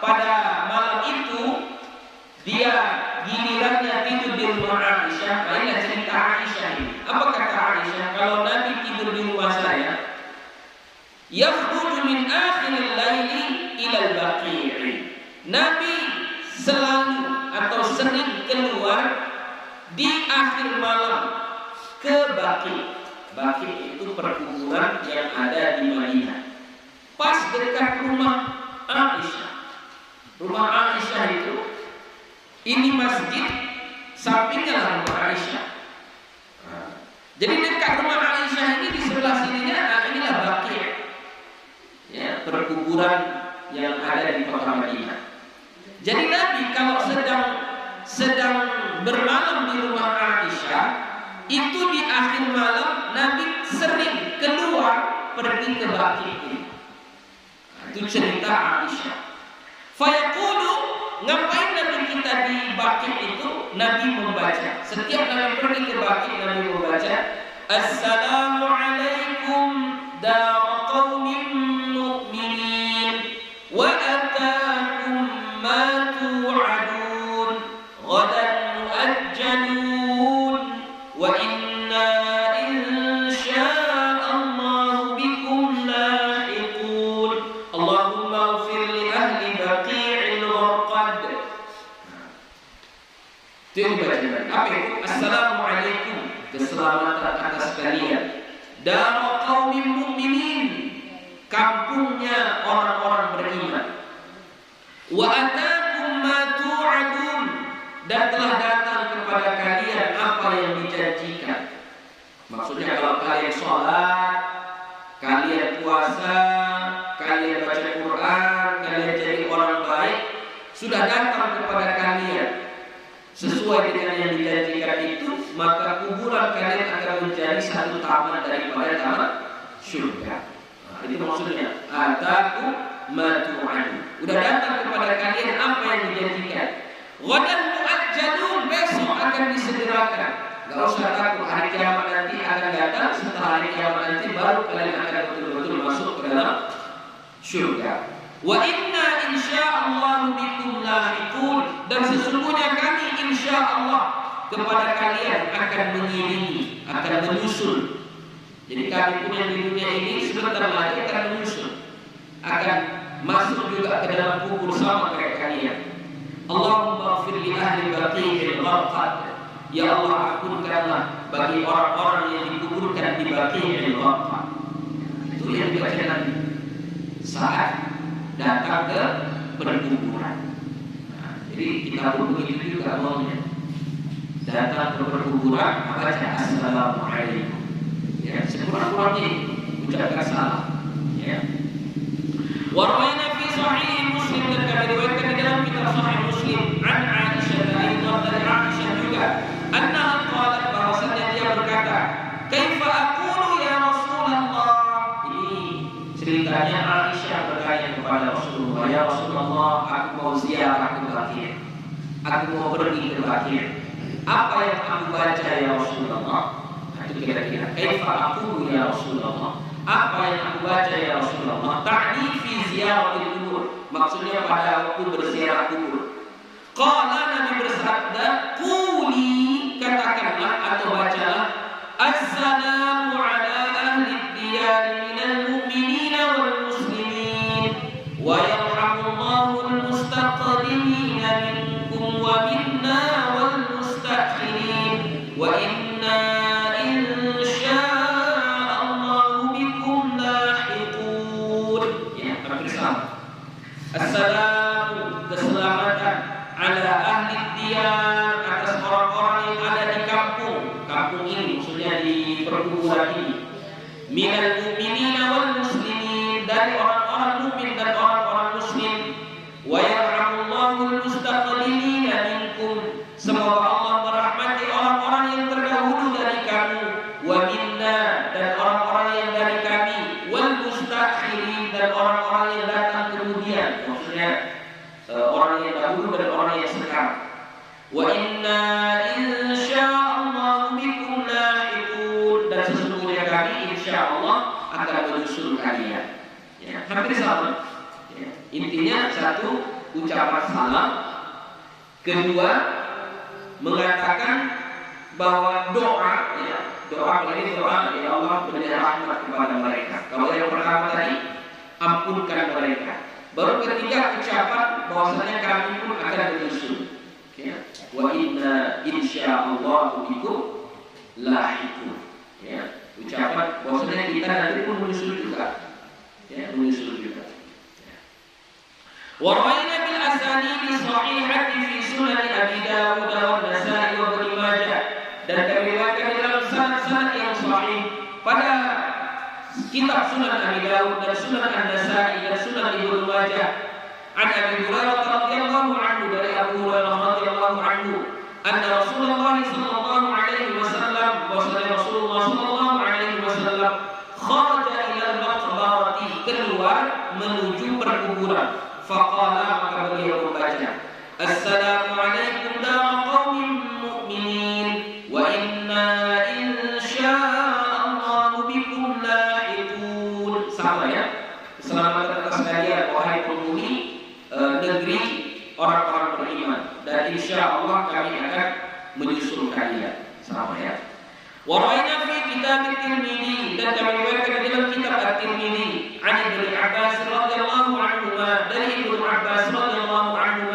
pada malam itu dia gilirannya tidur di rumah Aisyah, banyak cerita Aisyah ini. Apa kata Aisyah? Kalau Nabi tidur di rumah saya, yakhruju min akhiril laili ila al-baqi'. Nabi selalu atau sering keluar di akhir malam ke Baqi'. Baqi' itu perkuburan yang ada di Madinah, pas dekat rumah Aisyah. Rumah Aisyah itu, ini masjid, sampingnya rumah Aisyah. Jadi dekat rumah Aisyah ini, di sebelah sininya, inilah Baqi', ya, perkuburan yang ada di kota Madinah. Jadi Nabi kalau sedang bermalam di rumah Aisyah, itu di akhir malam Nabi sering keluar pergi ke Baqi'. Itu cerita Aisyah. Fayaqulu, ngapain Nabi kita di Baqi' itu? Nabi membaca. Setiap Nabi pergi ke Baqi', Nabi membaca, Assalamu alaikum dar qaumin mu'minin wa atakum ma tu'adun ghadan mu'ajjalun wa inna insya'allahu bikum lahiqun. Allahumma ighfir li ahli Baqi'il Gharqad. Itu bacaan. Apa itu? Assalamualaikum, keselamatan atas kalian. Dar qaumin mu'minin, kampungnya orang-orang beriman. Wa atakum ma tu'adun, dan telah datang kepada kalian apa yang dijanjikan. Maksudnya kalau kalian sholat, kalian puasa, kalian baca Quran, kalian jadi orang baik, sudah datang kepada kalian sesuai dengan yang dijanjikan itu, maka kuburan kalian akan menjadi satu taman daripada taman surga. Nah, itu maksudnya ataku ma tu'adun. Udah datang kepada kalian apa yang dijanjikan. Ghadan mu'ajjalun, besok akan disegerakan. Gak usah takut, hari kiamat nanti akan datang. Setelah hari kiamat nanti baru kalian akan betul-betul masuk ke dalam surga. Wa inna insya'allahu bikum lahiqun, dan sesungguhnya kami insya'allah kepada kalian akan mengiringi, akan menyusul. Jadi kami pun yang di dunia ini sebentar lagi akan menyusul, akan masuk juga ke dalam kubur sama kayak kalian. Allahumma ighfir li ahli baqi'il gharqad, ya Allah ampunkanlah bagi orang-orang yang dikuburkan di Baqi'il Gharqad. Itu yang dibaca Nabi saat datang ke perkuburan. Nah, jadi kita pun begitu juga maunya. Datang ke perkuburan, baca assalamualaikum. Ya, sekurang-kurangnya ucapkan salam. Ya. Warwayna fi sahih Muslim, dan kami riwayatkan di dalam kitab Sahih Muslim an Aisyah, dari Aisyah juga, annaha qalat, bahwasanya dia berkata, kaifa aqulu ya Rasulullah. Ini ceritanya Aisyah bertanya kepada Rasulullah, ya Rasulullah, aku mau ziarah ke Baqi', aku mau pergi ke Baqi', apa yang aku baca ya Rasulullah? Itu kira-kira kaifa aqulu ya Rasulullah, apa yang aku baca ya Rasulullah? Ta'ni fi ziyaratil kubur, maksudnya pada waktu berziarah kubur. Qala, Nabi bersabda, quli, katakanlah atau bacalah, assalamu ala ahli diyar minal mu'minina wal muslimin, wa yarhamullahu al-mustaqdimina minkum wa minna wal mustakhirin, wa inna insya'allahu bikum lahiqun. Ya, hampir sama. Assalamu, keselamatan, ala ahli diyar, atas orang-orang yang ada di kampung. Kampung ini maksudnya di perkuburan ini. Minal mu'minina wal muslimin, dari orang-orang mukmin dan orang-orang muslim. Wa yarhamullahu al-mustaqdimina minkum, semoga Allah merahmati orang-orang yang terdahulu dari kamu. Wa minna, dan orang-orang yang dari kami. Wal mustakhirin, dan orang-orang yang datang kemudian, maksudnya orang yang dahulu dan orang yang sekarang. Wa inna insya'allahu bikum lahiqun, dan sesungguhnya kami insya'allah akan menyusul kalian. Ya, hampir sama. Ya, intinya satu, ucapan salam. Kedua, mengatakan bahwa doa, ya, doa ini doa, ya Allah beri rahmat kepada mereka. Kalau yang pertama tadi, ampunkan mereka. Baru ketiga, ucapan bahwasanya kami pun akan menyusul. Ya. Wa inna insya'allahu bikum lahiqun. Ya. Ucapan bahwasanya kita nanti pun menyusul juga. Ya, menyusul juga. Ya. Wa rawaina bil asanid sahihati fi sunan Abi Dawud wa Nasa'i wa Ibnu Majah, dan kami riwayatkan dalam sanad-sanad yang sahih pada kitab Sunan Abi Dawud dan Sunan An-Nasa'i dan Sunan Ibnu Majah, an Abi Hurairah radhiyallahu anhu, dari Abu Hurairah radhiyallahu anhu, anna Rasulullah sallallahu alaihi wasallam, bahwasanya Rasulullah sallallahu alaihi wasallam kharaja ila al-maqbarati, keluar menuju perkuburan. Faqala, maka beliau membaca, assalamu alaikum dara qaumin mu'minin, wa inna insya'allahu bikum lahiqun. Sama ya, keselamatan atas kalian wahai penghuni negeri orang-orang beriman, dan insyaallah kami akan menyusul kalian. Sama ya. Warayna fi kitab At-Tirmidzi, dan kami riwayatkan dalam kitab At-Tirmidzi, an Ibnu Abbas radhiyallahu anhu, dari Ibnu Abbas radhiyallahu anhu,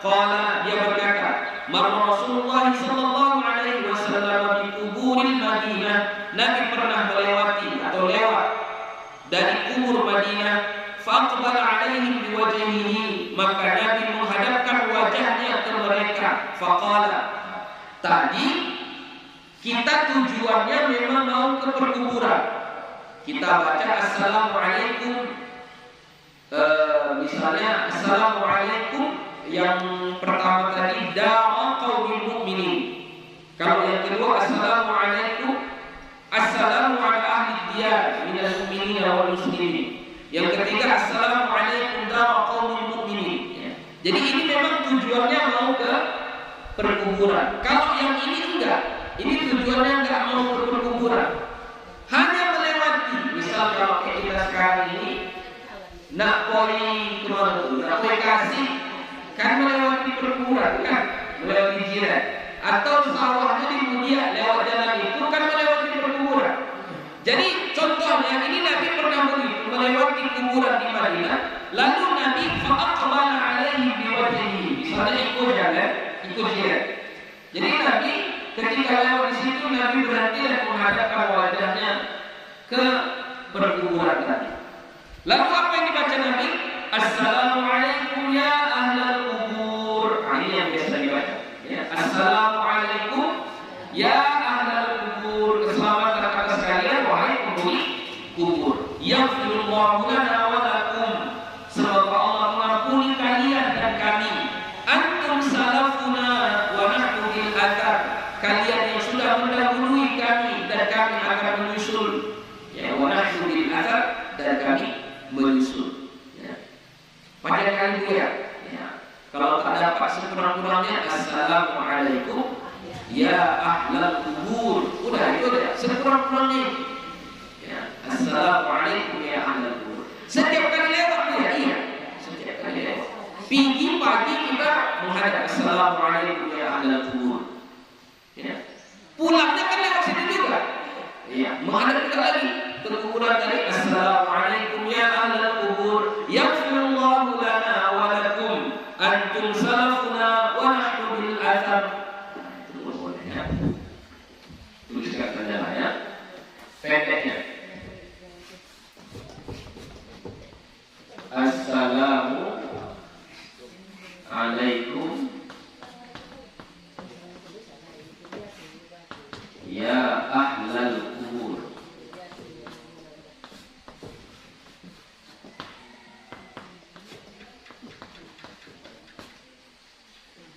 qala, dia berkata, marra Rasulullah sallallahu alaihi wasallam bi kuburil Madinah, Nabi pernah melewati atau lewat dari kubur Madinah faqala. Tadi kita tujuannya memang mau ke perkuburan. Kita baca assalamualaikum, misalnya assalamualaikum yang pertama tadi da'a qaumil mu'minin. Kalau yang kedua assalamualaikum assalamu ala ahli diyar minal mu'minin wal muslimin. Yang ketiga assalamualaikum da'a qaumil mu'minin. Jadi ini memang tujuannya mau ke perkuburan. Kalau yang ini enggak, ini tujuannya enggak mau ke perkuburan, hanya melewati. Misal kalau kita sekarang ini nak poli kemana tuh, nak poli kasih, kan melewati perkuburan, kan melewati jiran, atau sawahnya di dunia lewat jalan itu kan melewati perkuburan. Jadi contohnya ini Nabi pernah begitu melewati kuburan di Madinah, lalu Nabi faqala alaihi biwajhihi, misalnya ikut jalan, ikut jiran. Jadi Nabi ketika lewat di situ Nabi berhenti dan menghadapkan wajahnya ke perkuburan tadi. Lalu apa yang dibaca Nabi? Assalamualaikum ya ahlal kubur. Ini yang biasa dibaca. Ya. Assalamualaikum ya ahlal kubur. Keselamatan atas kalian wahai penghuni kubur. Yaghfirullahu lana wa lakum. Semoga Allah mengampuni kalian dan kami. Antum salafuna wa nahnu bil athar. Kalian yang sudah mendahului kami dan kami akan menyusul. Ya, wa nahnu bil athar, dan kami menyusul. Ya. Panjang kali itu ya. Kalau tak dapat sekurang-kurangnya assalamualaikum ya ahlal kubur. Udah itu aja. Sekurang-kurangnya. Ya. Assalamualaikum ya ahlal kubur. Setiap kali lewat tuh ya, iya. Setiap kali lewat. Pagi pagi kita menghadap assalamualaikum ya ahlal kubur. Ya. Pulangnya kan lewat situ juga. Iya. Menghadap kita lagi ke kuburan tadi. Assalamualaikum ya ahlal kubur. Yaghfirullahu lana wa lakum. Antum salafuna wa nahnu bil athar. Itu bolehnya. Tuliskan saja lah ya. Pendeknya. Assalamu alaikum ya ahlal kubur.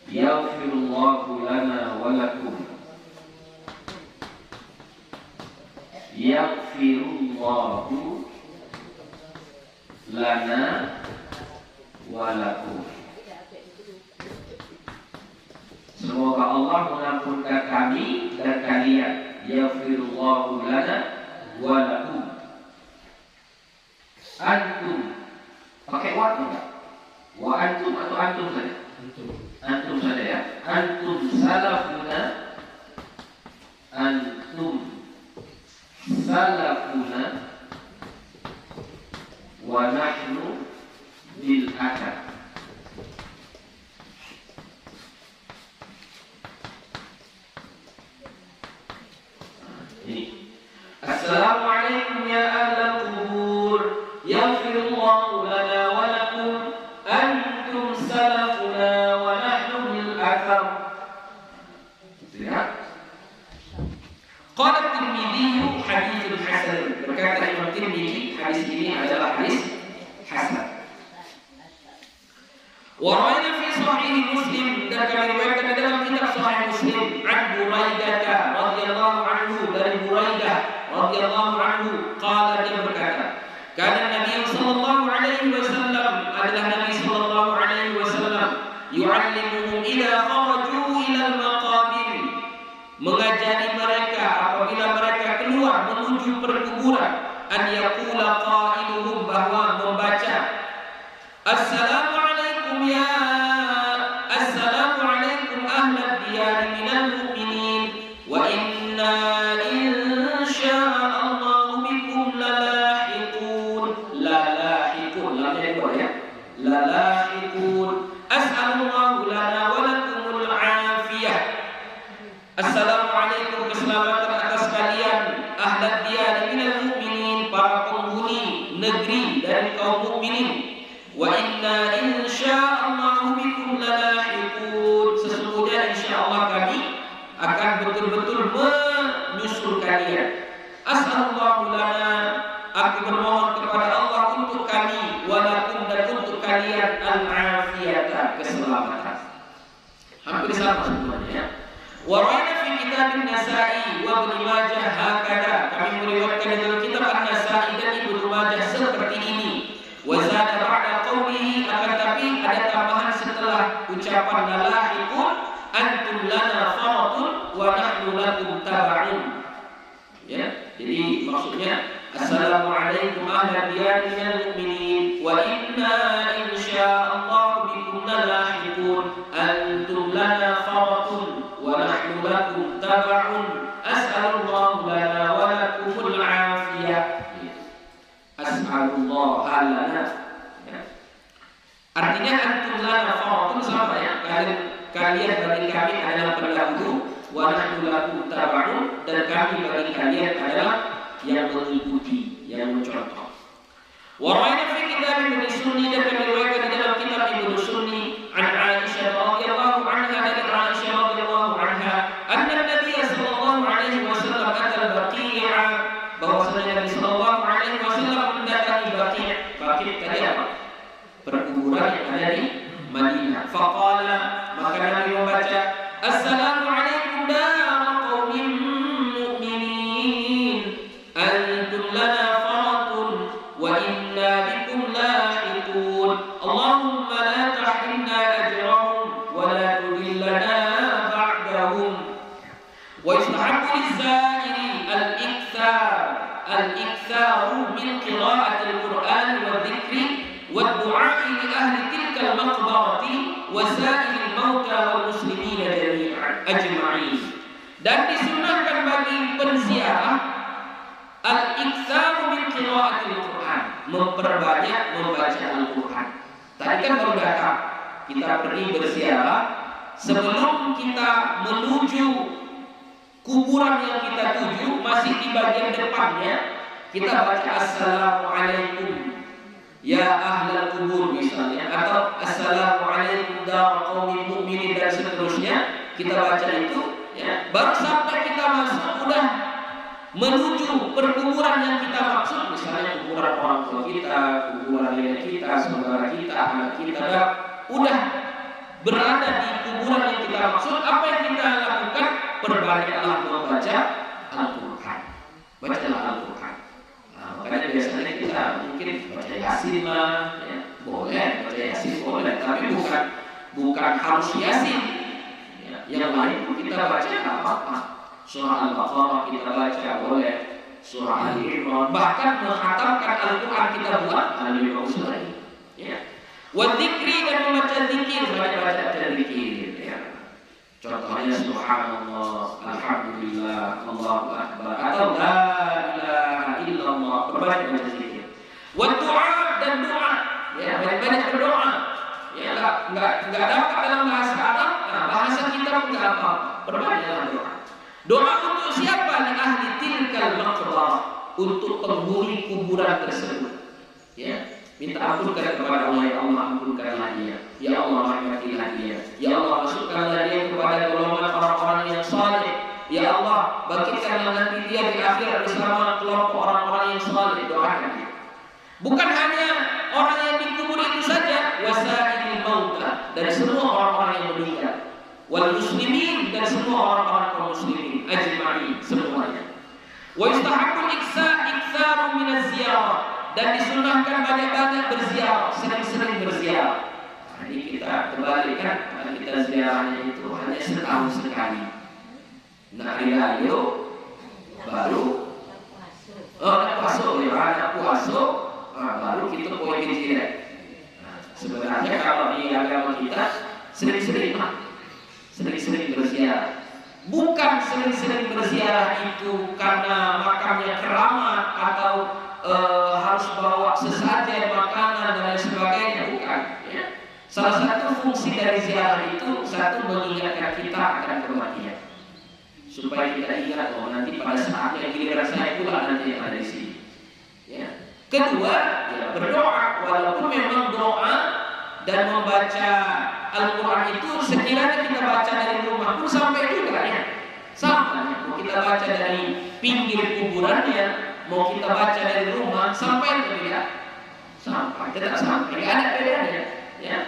Yaghfirullahu lana wa lakum. Yaghfirullahu lana wa lakum. Semoga Allah mengampunkan kami dan kalian. Yaghfirullahu lana wa lakum. Antum pakai wa enggak? Wa antum atau antum saja? Antum saja ya. Antum salafuna. Antum salafuna wa nahnu bil athar. Assalamualaikum ya ahlal kubur. Yaghfirullahu lana wa lakum. Antum salafuna wa nahnu bil athar. Lihat. Qala Tirmidzi haditsun hasan. Berkata Imam Tirmidzi, hadis ini adalah hadis hasan. Wa rawaina fi sahih Muslim, dan kami riwayatkan dalam kitab sahih Muslim, an Buraidah radhiyallahu anhu, dari Buraidah radhiyallahu anhu, qala, dia berkata, kana Nabi sallallahu alaihi wasallam, adalah Nabi sallallahu alaihi wasallam, yu'allimuhum idza kharaju ila al-maqabir, mengajari mereka apabila mereka keluar menuju perkuburan, an yaqula qailuhum, bahwa membaca assalamualaikum ya assalamualaikum ahlad diyar minal mu'minin wa inna insya'allahu bikum lalahiqun. Lalahiqun, lamanya dua ya. Lalahiqun. As'alullahu lana wa lakumul afiyah. Assalamualaikum, keselamatan atas kalian, ahlad diyar minal mu'minin, para penghuni negeri dari kaum mukminin. Wa inna insya'allahu bikum lalahiqun. Sesungguhnya akan betul-betul menyusul kalian. As'alullahu lana, aku bermohon kepada Allah untuk kami, walakum dan untuk kalian al-afiyata, keselamatan. Hampir sama semuanya. Wa ra'ayna fi kitab an-Nasa'i wa Ibnu Majah hakada. Kami meriwayatkan dalam kitab An-Nasa'i dan Ibnu Majah seperti ini. Wa zada ba'da qawlihi, akan tapi ada tambahan setelah ucapan lalahiqun, antum lana faratun wa nahnu lakum tab'un. Ya, jadi maksudnya assalamualaikum ahla diyari minal mu'minin wa inna insyaallah bikum lalahiqun antum lana faratun wa nahnu lakum tab'un as'alullahu lana wa lakumul afiyah. As'alullah lana, ya. Artinya antum lana faratun sama ya, kalian bagi kami adalah pendahulu, wa nahnu lakum tab'un, dan kami bagi kalian adalah yang mengikuti, yang mencontoh. Wa ra'ayna fi kitab Ibnu Sunni, dan diriwayatkan di dalam kitab Ibnu Sunni an Aisyah radhiyallahu anha, dari Aisyah radhiyallahu anha, anna Nabi sallallahu alaihi wasallam atal Baqi'a, bahwasanya Nabi sallallahu alaihi wasallam mendatangi Baqi'. Baqi' tadi apa? Perkuburan yang ada di Madinah. Faqala, maka Nabi membaca assalamualaikum dara qaumin mu'minin antum lana faratun wa inna bikum lahiqun Allahumma la tahrimna ajrahum wa la tudillana ba'dahum. Wa yustahabbu liz-za'iri al-iktharu min qira'ati al-Qur'an wa dhikri wa du'a li ahli tilka al-maqbarati wa sa'il al-mauta wal muslimina jami'an ajma'in. Dan disunahkan bagi penziarah al-iktsaru min qira'atil Qur'an, memperbanyak membaca Al-Qur'an. Tadi kan baru datang, kita pergi berziarah, sebelum kita menuju kuburan yang kita tuju, masih di bagian depannya kita baca assalamualaikum ya ahlal kubur misalnya, atau assalamualaikum dar qaumin mu'minin, dan seterusnya kita baca itu, ya. Baru sampai kita masuk udah menuju perkuburan yang kita maksud, misalnya kuburan orang tua kita, kuburan nenek kita, saudara kita, anak kita, udah berada di kuburan yang kita maksud, apa yang kita lakukan? Perbanyaklah membaca Al-Qur'an. Bacalah Al-Qur'an. Makanya biasanya kita mungkin baca Yasin lah, ya. Boleh baca Yasin, boleh, tapi bukan harus Yasin, ya. Yang lain pun kita baca nggak apa-apa. Surah Al-Baqarah kita baca, boleh. Surah Ali Imran, bahkan menghatamkan Al-Quran kita buat lebih bagus lagi, ya. Wa dzikri, dan membaca zikir, baca zikir, ya. Contohnya subhanallah, alhamdulillah, Allahu akbar, atau la ilaha illallah, berbanyak zikir. Wa du'a, dan doa, ya, banyak berdoa. Ya, enggak dapat dalam bahasa Arab, nah bahasa kita pun enggak apa, berbanyaklah doa. Doa untuk siapa? Li ahli tilkal maqbarah, untuk penghuni kuburan tersebut. Ya, minta ampunkan kepada Allah, ya Allah ampunkanlah dia, ya Allah rahmatilah dia, ya Allah masukkanlah dia kepada golongan orang-orang yang saleh, ya Allah bangkitkanlah nanti dia di akhirat bersama kelompok orang-orang yang saleh. Doakan dia. Bukan hanya orang yang dikubur itu saja, wasailil mauta, dan semua orang-orang yang meninggal, wal muslimin, dan semua orang-orang kaum muslimin ajma'in, semuanya. Wa yustahabbu iktsaru min az-ziyarah, dan disunahkan banyak-banyak berziarah, sering-sering berziarah. Jadi kita kembalikan, kita ziarahnya itu hanya setahun sekali. Nak rilayo baru puasa, ya anak puasa, baru kita poin hijrah. Sebenarnya kalau di agama kita sering-sering berziarah. Bukan sering-sering berziarah itu karena makamnya keramat atau harus bawa sesajen, makanan, dan lain sebagainya, bukan, ya. Salah satu fungsi dari ziarah itu, satu, mengingatkan kita akan kematian, supaya kita ingat, oh nanti pada saatnya giliran saya pula nanti yang ada di sini, ya. Kedua, ya, berdoa, walaupun memang doa dan membaca Al-Quran itu sekiranya kita baca dari rumah pun sampai juga, ya. kita baca dari pinggir kuburannya, mau kita baca dari rumah, sampai atau tidak? Sampai, tetap sampai, nggak ada bedanya. Ya.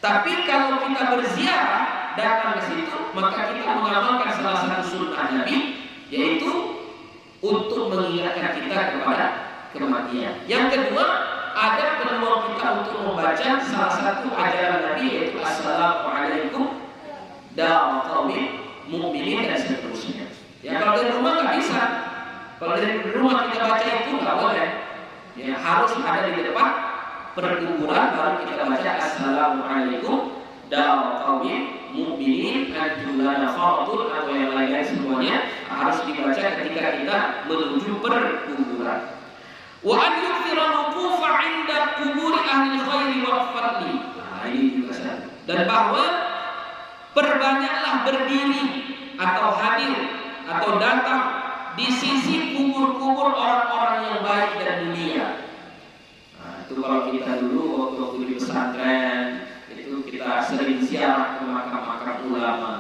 Tapi kalau kita berziarah, datang ke situ, maka kita mengamalkan salah satu sunnah Nabi, yaitu untuk mengingatkan kita kepada kematian. Yang kedua, ada peluang kita untuk membaca salah satu ajaran Nabi, yaitu Assalamualaikum darul qaumin mu'minin dan seterusnya. Ya, kalau dari rumah nggak bisa. Kalau dari rumah kita baca itu nggak boleh. Ya, harus ada di depan perkuburan baru kita baca Assalamualaikum darul qaumin mu'minin antum lana fardun atau yang lainnya semuanya harus dibaca ketika kita menuju perkuburan. Wa an yukthira wuqufa 'inda quburi ahli khairi wal fadli. Nah, ini juga satu. Dan bahwa perbanyaklah berdiri atau hadir atau datang di sisi kubur-kubur orang-orang yang baik dan mulia. Nah, itu kalau kita dulu waktu di pesantren itu kita sering ziarah ke makam-makam ulama.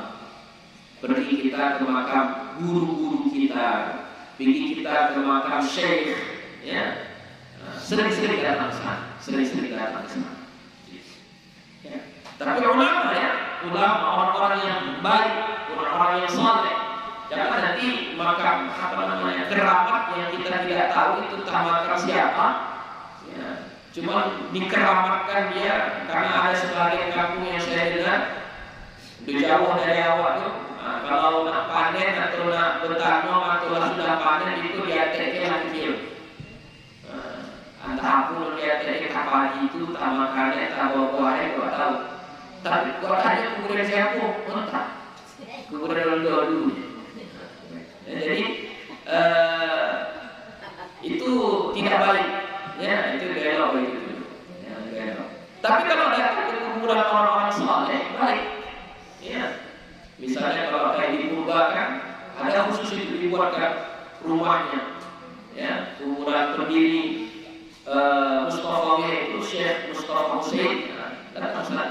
Pergi kita ke makam guru-guru kita, pergi kita ke makam syekh, ya. Sering-sering datang ke sana, sering-sering datang ke sana. Ya. Tapi ulama ya, ulama orang-orang yang baik, orang-orang yang saleh. Jangan nanti makam keramat yang kita tidak tahu itu makam siapa. Ya. Cuma dikeramatkan dia karena ada sebagian kampung yang saya dengar jauh dari awal tuh. Nah, kalau nak panen atau nak bertanam atau sudah panen itu dia teknya kecil. Entah aku lihat dari kapal itu tamakannya tak buah-buahnya gak tahu. Tapi kalau ada kuburan siapa, entah. Kuburan dulu. Jadi itu tidak baik. Ya, itu belok itu. Ya, belok. Tapi kalau datang ke kuburan orang-orang saleh, baik. Ya. Misalnya kalau kayak di Purba kan ada khusus itu dibuatkan rumahnya. Ya, kuburan berdiri Mustafa itu Syekh Mustafa Hussein datang sana.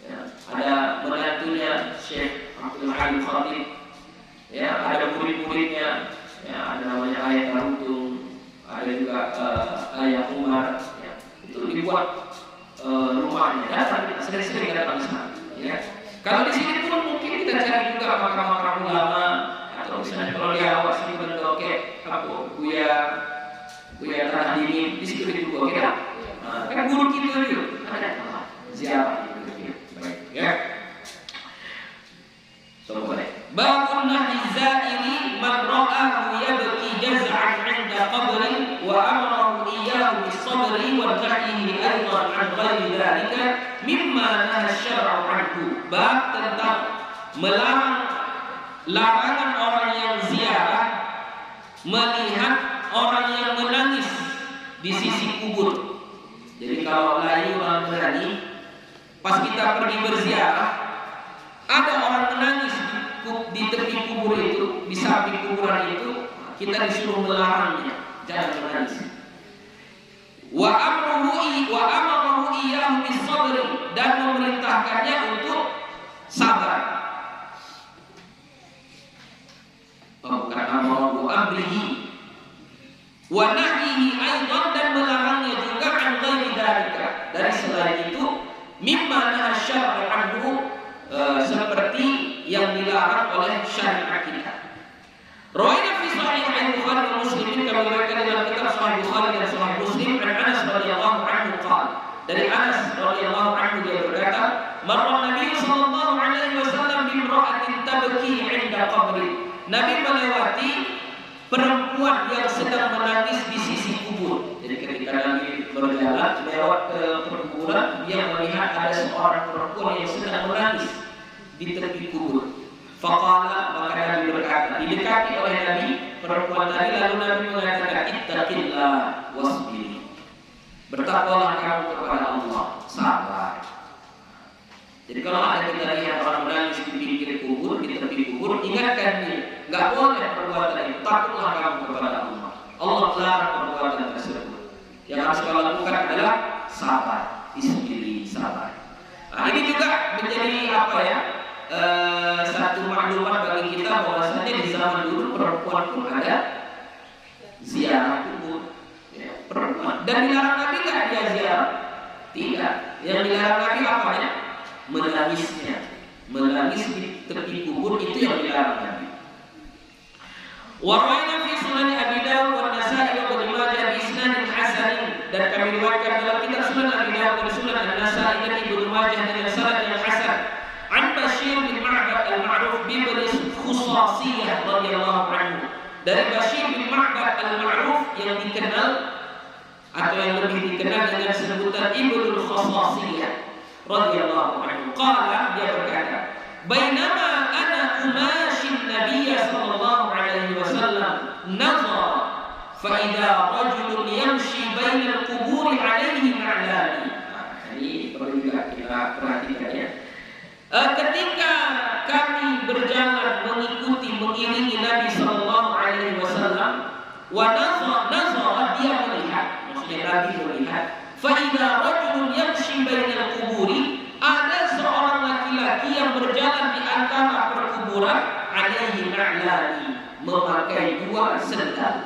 Ya, ada menantunya Syekh Abdul Halim Khatib. Ya, ada murid-muridnya. Ya, ada namanya Ayat Taruntung, ada juga Ayat Umar. Ya, itu dibuat rumahnya. Datang sering-sering datang sana. Ya. Kalau di sini pun mungkin kita cari juga makam-makam ulama atau misalnya kalau di awas ini berdokek apa Buya Tanah Dingin di situ itu oke dah. Kan guru kita itu ada ziarah itu. Baik, ya. Boleh. Babun nahyi zairi man ra'ahu yabki jaz'an 'inda qabri wa amarahu iyyahu bis-sabri wa nahyihi aydan 'an ghairi dhalika mimma nahaa asy-syar'u 'anhu. Bab tentang larangan orang yang ziarah melihat orang yang menangis di sisi kubur. Jadi kalau lagi orang menangis, pas kita pergi berziarah, ada orang menangis di tepi kubur itu, di samping kuburan itu, kita disuruh melarangnya, jangan menangis. Wa amruhu iyyahu bis-sabri, dan memerintahkannya untuk sabar. Bukan amruhu amrihi. Wa nahyihi aidan, dan melarangnya juga an ghairi dzalika, dari selain itu mimma nahaa asy-syar'u anhu, seperti yang dilarang oleh syariat kita. Rawaina fi sahih Bukhari dan Muslim, kami meriwayatkan dalam kitab Sahih Bukhari dan Sahih Muslim dari Anas radhiyallahu anhu qala, dari Anas radhiyallahu anhu dia berkata, marra Nabi sallallahu alaihi wasallam bi imra'atin tabki 'inda qabri. Nabi melewati perempuan yang sedang menangis di sisi kubur. Jadi ketika Nabi berjalan lewat ke perkuburan, dia melihat ada seorang perempuan yang sedang menangis di tepi kubur. Faqala, maka Nabi berkata, didekati oleh Nabi perempuan tadi, lalu Nabi mengatakan, ittaqillah wasbir. Bertakwalah kamu kepada Allah, sabar. Jadi kalau ada kita lihat orang menangis di pinggir kubur, di tepi kubur, ingatkan dia, nggak boleh perbuatan itu. Takutlah kamu kepada Allah. Allah larang perbuatan tersebut. Yang harus kau lakukan adalah sabar, isbiri, sabar. Nah, ini juga menjadi apa ya? Satu maklumat bagi kita bahwasanya di zaman dulu perempuan pun ada ziarah kubur, ya, perempuan. Dan dilarang Nabi nggak dia ziarah? Tidak. Yang dilarang Nabi apanya? Menangisnya, menangis di tepi kubur, itu yang dilarang Nabi. Warwayna fi Sunan Abi Dawud wa Nasa'i wa Ibnu Majah bi isnadin hasan, dan kami riwayatkan dalam kitab Sunan Abi Dawud dan Sunan An-Nasa'i dan Ibnu Majah dengan sanad yang hasan. An Bashir bin Ma'bad al-Ma'ruf bi Khusasiyah radhiyallahu anhu. Dari Bashir bin Ma'bad al-Ma'ruf yang dikenal atau yang lebih dikenal dengan sebutan Ibnu Khusasiyah radhiyallahu anhu. Qala, dia berkata, "Bainama ana umashin Nabiy sallallahu alaihi wasallam nazara fa idza rajulun yamshi bainal qubur alaihi ma'lani." Ini perlu juga kita perhatikan ya. Ketika kami berjalan mengiringi Nabi sallallahu alaihi wasallam, wa nazara, dia melihat, maksudnya Nabi melihat, fa idza rajulun yamshi bainal quburi, ada seorang laki-laki yang berjalan di antara perkuburan, alaihi na'lani, memakai dua sendal.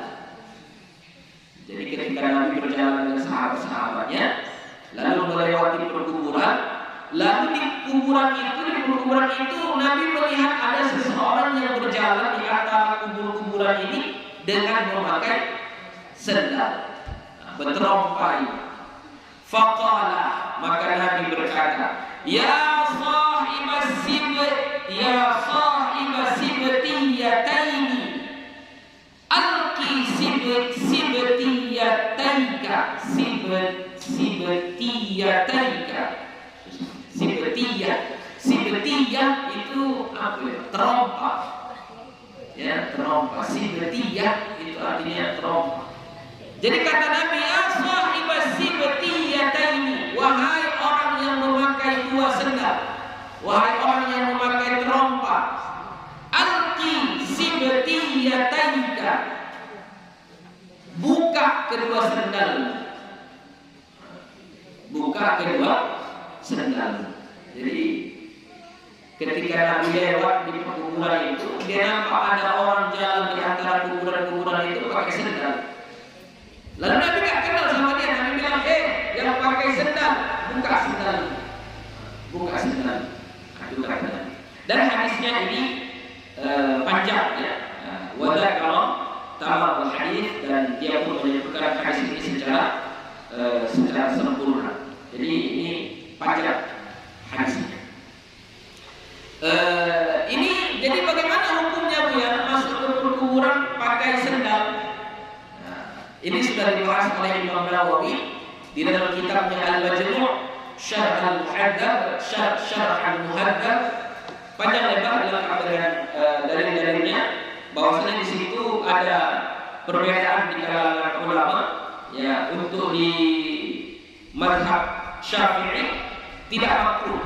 Jadi ketika Nabi berjalan dengan sahabat-sahabatnya, lalu melewati perkuburan, lalu di perkuburan itu Nabi melihat ada seseorang yang berjalan di antara kuburan ini dengan memakai sendal, berterompai. Faqala, maka Nabi berkata, Ya sahibas sibtiyataini, alqi sibtiyataika. Sibtiyah itu apa ya? Terompa. Ya, terompa. Sibtiyah itu artinya terompa. Jadi kata Nabi, ya sahibas sibtiyataini, wahai orang yang memakai dua sendal, wahai orang yang memakai terompa, alqi sibtiyataika, buka kedua sendal. Buka kedua sendal. Jadi ketika Nabi lewat di perkuburan itu, dia nampak ada orang jalan di antara kuburan-kuburan itu pakai sendal. Lalu Nabi gak kenal sama dia. Nabi bilang, yang pakai sendal, buka sendal. Buka sendal. Itu kata Nabi. Dan hadisnya ini panjang ya. Wadah kalau tamat hadis, dan dia pun menyebutkan hadis ini secara sempurna. Jadi ini panjang hadisnya. Ini jadi bagaimana hukumnya Bu ya, masuk ke perkuburan pakai sendal? Ini sudah dibahas oleh Imam Nawawi di dalam kitabnya Al-Majmu' Syarh Al-Muhadzab, Syarh Al-Muhadzab, panjang lebar dalam dalil-dalilnya, bahwasanya di situ ada perbedaan di kalangan ulama ya. Untuk di mazhab Syafi'i tidak makruh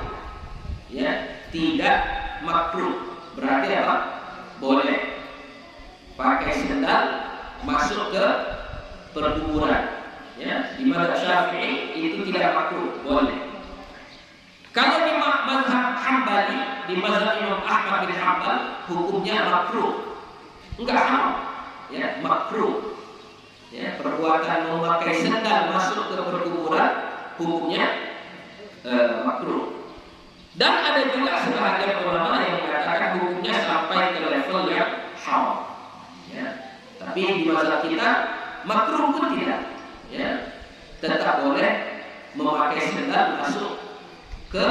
ya, tidak makruh. Berarti apa? Boleh pakai sendal masuk ke perkuburan ya. Di mazhab Syafi'i itu tidak makruh, boleh. Kalau di mazhab Hambali, di mazhab Imam Ahmad bin Hanbal, hukumnya makruh, enggak haram ya, makruh ya. Perbuatan memakai sendal masuk ke perkuburan hukumnya makruh. Dan ada juga sebagian ulama yang mengatakan hukumnya sampai ke level yang haram ya. Tapi di mazhab kita makruh pun tidak ya, tetap boleh memakai sendal masuk ke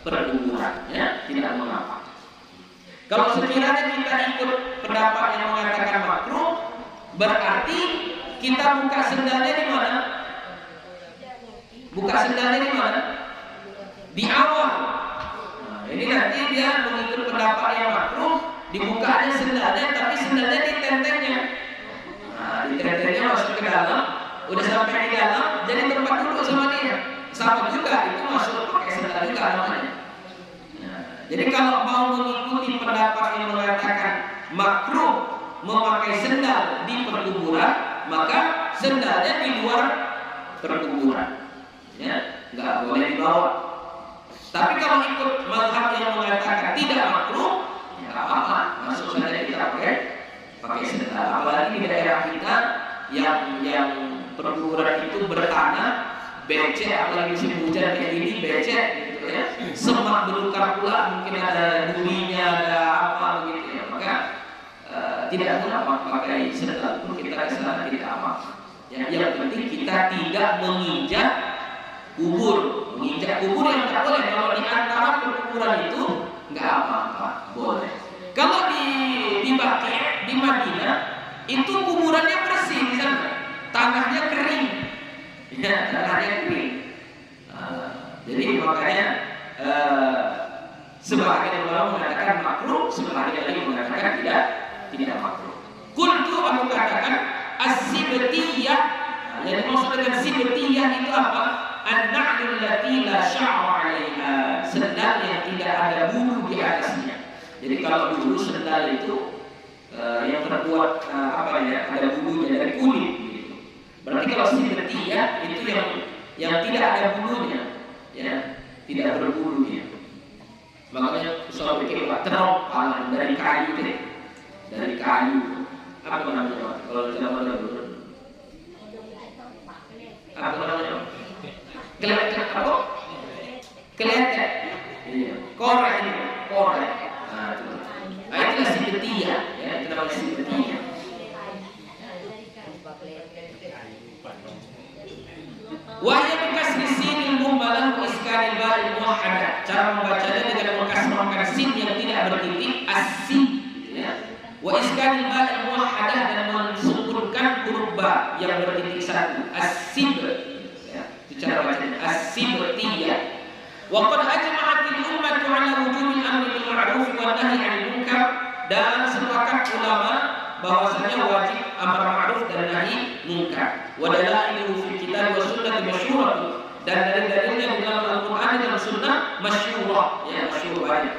perkuburan ya, tidak mengapa. Kalau sekiranya kita ikut pendapat yang mengatakan makruh, berarti kita buka sendalnya di mana? Buka sendalnya di mana? Di awal. Nah, ini nanti dia mengikut pendapat yang makruh, dibukanya sendalnya, tapi sendalnya di tentengnya. Nah, di tentengnya masuk ke dalam, udah sampai di dalam, jadi tempat duduk sama dia. Sama juga, itu masuk pakai sendal juga namanya. Nah, jadi kalau mau mengikuti pendapat yang mengatakan makruh memakai sendal di perkuburan, maka sendalnya di luar perkuburan, ya, nggak boleh dibawa. Tapi kalau ikut mazhab yang mengatakan tidak makruh, ya nggak apa-apa, masuk saja kita pakai sendal. Apalagi di daerah kita yang perkuburan itu bertanah, becek, apalagi musim hujan kayak gini becek gitu ya. Semak belukar pula, mungkin ada durinya, ada apa begitu ya. Maka tidak mengapa pakai sendal pun kita ke sana tidak apa. Yang penting kita tidak menginjak kubur. Menginjak kubur yang tidak boleh. Kalau di antara perkuburan itu nggak apa-apa, boleh. Kalau di Baqi' di Madinah itu kuburannya bersih di sana, tanahnya kering, ya, tanahnya kering. Jadi makanya sebagian ulama mengatakan makruh, sebagian lagi mengatakan tidak makruh. Qultu, aku katakan as-sibtiyah. Yang dimaksud dengan sibtiyah itu apa? An-na'lul lati la sya'ra 'alaiha, sendal yang tidak ada bulu di atasnya. Jadi kalau dulu sendal itu yang terbuat ada bulunya dari kulit gitu. Berarti kalau sibtiyah itu yang tidak ada bulunya, ya, tidak berbulunya. Makanya usaha bikin terong dari kayu deh. Dari kayu. Apa namanya? Kalau zaman dulu. Apa namanya? Keledek apa? Keledek. Iya. Korek ini, korek. Nah, itu sibtiyah, ya, itu namanya sibtiyah. Wahya bikasri sinil muhmalah wa iskanil ba'il muwahhadah. Cara membacanya dengan mengkasrahkan sin yang tidak bertitik, as-sin, ya. Wa iskanil ba'il muwahhadah, dan mensukunkan huruf ba yang bertitik satu, as-sib, ya. Itu cara bacanya, as-sibtiyah. Wa qad ajma'atil ummatu 'ala wujubil amri bil ma'ruf wa nahyi 'anil munkar, dan sepakat ulama bahwasanya wajib amar ma'ruf dan nahi munkar. Wa dalailuhu fil kitab wa sunnah masyhurah, dan dalil-dalilnya di dalam Al-Qur'an dan Sunnah masyhurah, ya, masyhur banyak.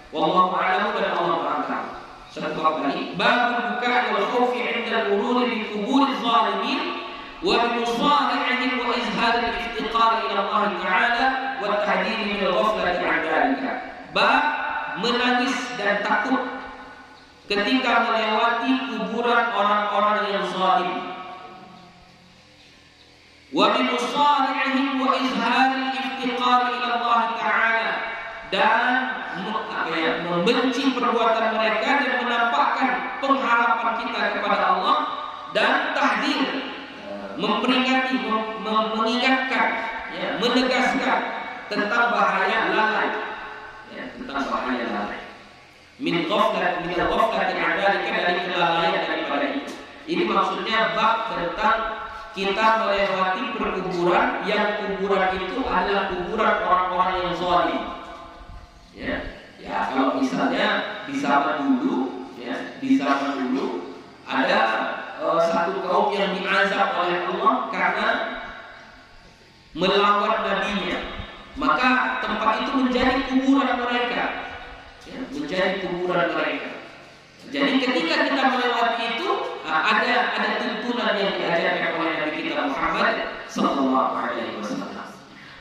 Wallahu a'lam, dan Allah a'lam. Satu kali babul buka wal khaufi 'inda al-wurud bi qubur adh-dhalimin wa bi musarihihim wa izhar al-iftiqar ila Allah Ta'ala wa at-tahdhir min al-ghaflati 'an dhalika. Bab menangis dan takut ketika melewati kuburan orang-orang yang zalim. Wa bi musarihihim wa izhar al-iftiqar ila Allah Ta'ala, dan membenci perbuatan mereka dan menampakkan pengharapan kita kepada Allah, dan tahdzir, memperingati, mengingatkan, ya, menegaskan tentang bahaya lalai, ya, tentang bahaya lalai. Min ghaflat, dari kelalaian daripada itu. Ini maksudnya bab tentang kita melewati perkuburan yang kuburan itu adalah kuburan orang-orang yang zalim. Ya, kalau misalnya di zaman dulu, ya, di zaman dulu ada satu kaum yang diazab oleh Allah karena melawan nabinya, maka tempat itu menjadi kuburan mereka, ya, menjadi kuburan mereka. Jadi ketika kita melewati itu, ada tuntunan yang diajarkan oleh Nabi kita Muhammad sallallahu alaihi wasallam.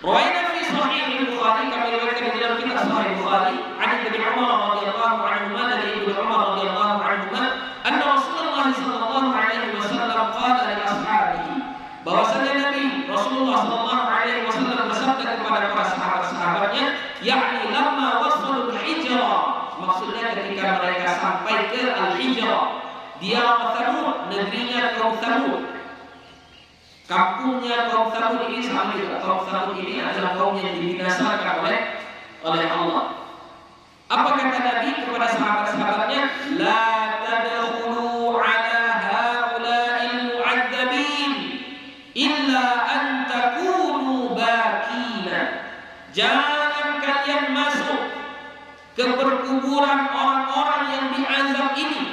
Rawaina fi sahih al-Bukhari, kami riwayatkan di dalam kitab Sahih Bukhari, an Ibnu Umar radhiyallahu anhu, dari Ibnu Umar radhiyallahu anhu, anna Rasulullah sallallahu alaihi wasallam qala li ashabihi, bahwasanya Nabi Rasulullah sallallahu alaihi wasallam bersabda kepada para sahabat-sahabatnya, yakni lamma wasalul hijrah, maksudnya ketika mereka sampai ke al-hijrah, dia Thamud, negerinya kaum Thamud. Kampungnya kaum Thamud ini sama juga. Kaum Thamud ini adalah kaum yang dibinasakan oleh Allah. Apa kata Nabi kepada sahabat-sahabatnya? La tadkhulu ala haula'il mu'adzabin illa an takunu bakina. Jangan kalian masuk ke perkuburan orang-orang yang diazab ini.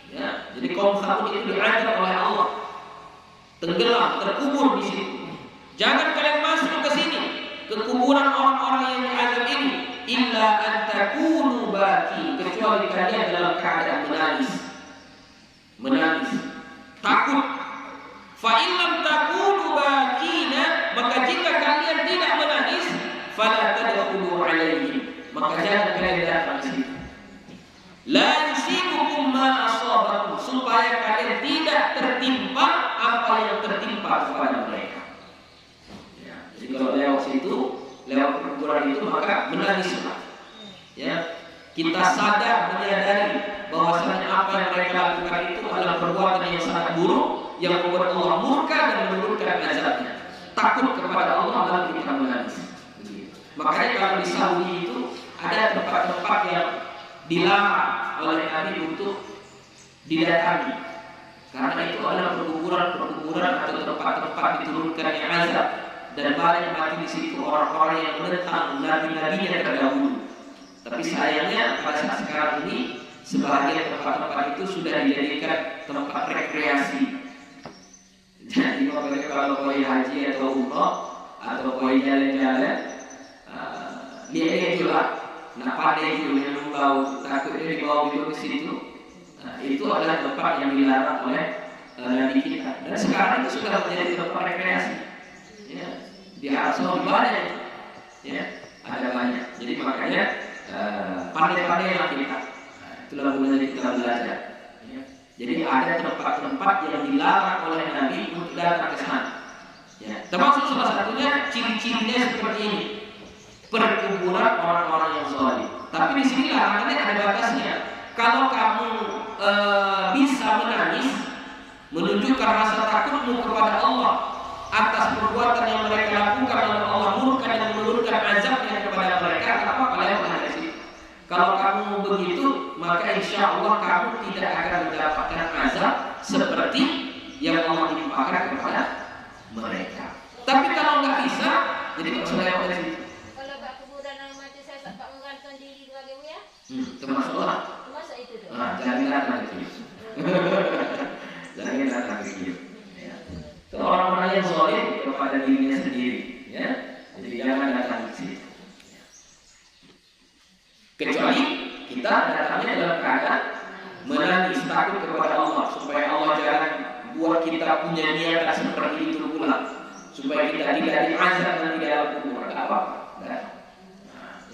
Ya, jadi kaum Thamud itu diazab oleh Allah, tenggelam, terkubur di situ. Jangan kalian masuk ke sini, ke kuburan orang-orang yang diazab ini, illa an takunu baki, kecuali kalian dalam keadaan menangis, takut. Fa in lam takunu bakina, maka jika kalian tidak menangis, fala tadkhulu alaihim, maka jangan kalian datang ke situ. La yusibukum ma asabakum, supaya kalian tidak tertimpa apa yang tertimpa kepada mereka. Ya, jadi kalau lewat situ, lewat perguruan itu maka menangislah. Ya, kita sadar menyadari bahwasanya apa yang mereka lakukan itu adalah perbuatan yang sangat buruk yang membuat Allah murka dan menurunkan azabnya. Takut kepada Allah lalu kita menangis. Makanya kalau di Saudi itu ada tempat-tempat yang dilarang oleh Nabi untuk didatangi, karena itu adalah perkuburan-perkuburan atau tempat-tempat diturunkannya azab, dan banyak mati di situ orang-orang yang menentang nabi-nabinya terdahulu. Tapi sayangnya pada saat sekarang ini sebagian tempat-tempat itu sudah dijadikan tempat rekreasi. Jadi kalau kau haji atau umroh atau kau jalan-jalan, lihat juga, nak pandai juga yang bau takutnya dibawa ke situ. Itu adalah tempat yang dilarang oleh Nabi kita. Dan sekarang itu sudah menjadi tempat rekreasi. Ya, di Arab Saudi banyak, ya, ada banyak. Jadi makanya pandai-pandailah kita. Itulah gunanya kita belajar. Ya. Jadi ada tempat-tempat yang dilarang oleh Nabi untuk datang ke sana. Ya. Termasuk salah satunya ciri-cirinya seperti ini. Perkuburan orang-orang yang zalim. Tapi di sini larangannya ada batasnya. Kalau kamu bisa menangis, menunjukkan rasa takutmu kepada Allah atas perbuatan yang mereka lakukan, dan Allah murka dan menurunkan azabnya kepada mereka, apa kalian menangis? Kalau kamu begitu, maka insya Allah kamu tidak akan mendapatkan azab seperti yang Allah timpakan kepada mereka. Tapi kalau nggak bisa, jadi nggak usah lewat dari situ. Termasuk orang. Termasuk itu tuh. Jangan datang ke situ. Jangan datang ke situ. Itu orang-orang yang zalim kepada dirinya sendiri. Ya, jadi jangan datang ke situ. Kecuali kita datangnya dalam keadaan menangis takut kepada Allah, supaya Allah jangan buat kita punya niatan seperti itu pula, supaya kita tidak diazab dan tidak dalam kubur. Tidak apa-apa.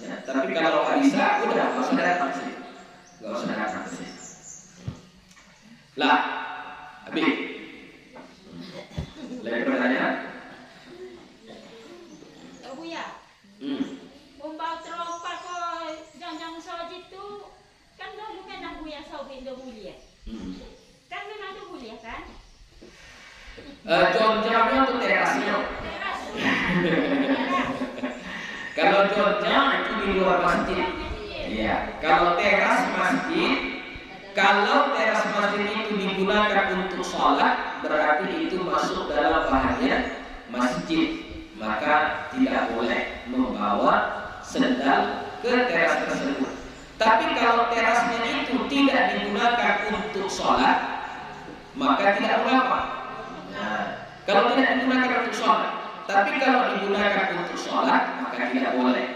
Ya, tapi kalau nggak bisa, udah nggak usah datang sih, nggak usah datang sih. Lah, habis. Lagi pertanyaan? Oh ya. Umpau terompak kok jangan saji itu kan dulu kan aku yang sawi itu mulia. Kan memang itu mulia kan? Jonjangnya untuk terasnya. Kalau jonjang itu di luar masjid. Iya. Kalau teras masjid, kalau teras masjid itu digunakan untuk sholat, berarti itu masuk dalam bahagian masjid. Maka tidak boleh membawa sendal ke teras tersebut. Tapi kalau terasnya itu tidak digunakan untuk sholat, maka tidak mengapa. Nah, kalau tidak digunakan untuk sholat, tapi kalau digunakan untuk sholat, maka tidak boleh.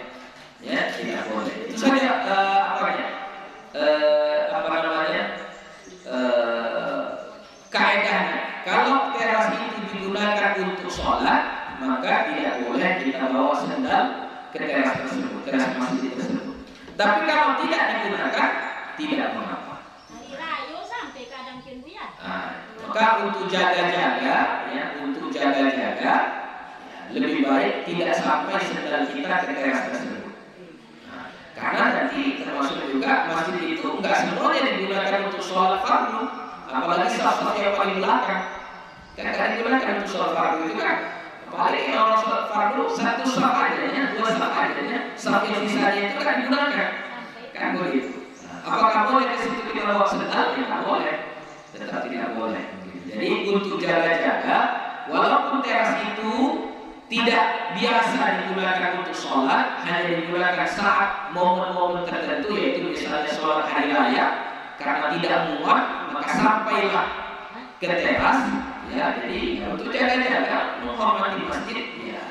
Ya, tidak boleh. Itu saja kaedahnya. Kalau teras itu digunakan untuk sholat, maka tidak boleh kita bawa sendal ke teras tersebut, teras masjid tersebut. Tapi kalau tidak digunakan, tidak mengapa. Hari raya sampai kadang ya. Maka untuk jaga-jaga, ya, lebih baik tidak sampai sendal kita ke teras tersebut. Karena nanti termasuk juga masjid itu nggak semuanya digunakan untuk sholat fardu, apalagi saf-saf yang paling belakang. Kan digunakan untuk sholat fardu itu kan. Paling orang sholat fardu satu saf aja, dua saf aja, saf yang sisanya itu kan digunakan, kan begitu. Apakah boleh ke situ kita bawa sendal? Tidak boleh, tetap tidak boleh. Jadi untuk jaga-jaga, walaupun teras itu tidak biasa digunakan untuk sholat, hanya digunakan saat momen-momen tertentu, yaitu misalnya sholat hari raya, karena tidak muat, maka sampailah ke teras. Ya, jadi untuk jaga-jaga menghormati masjid, ya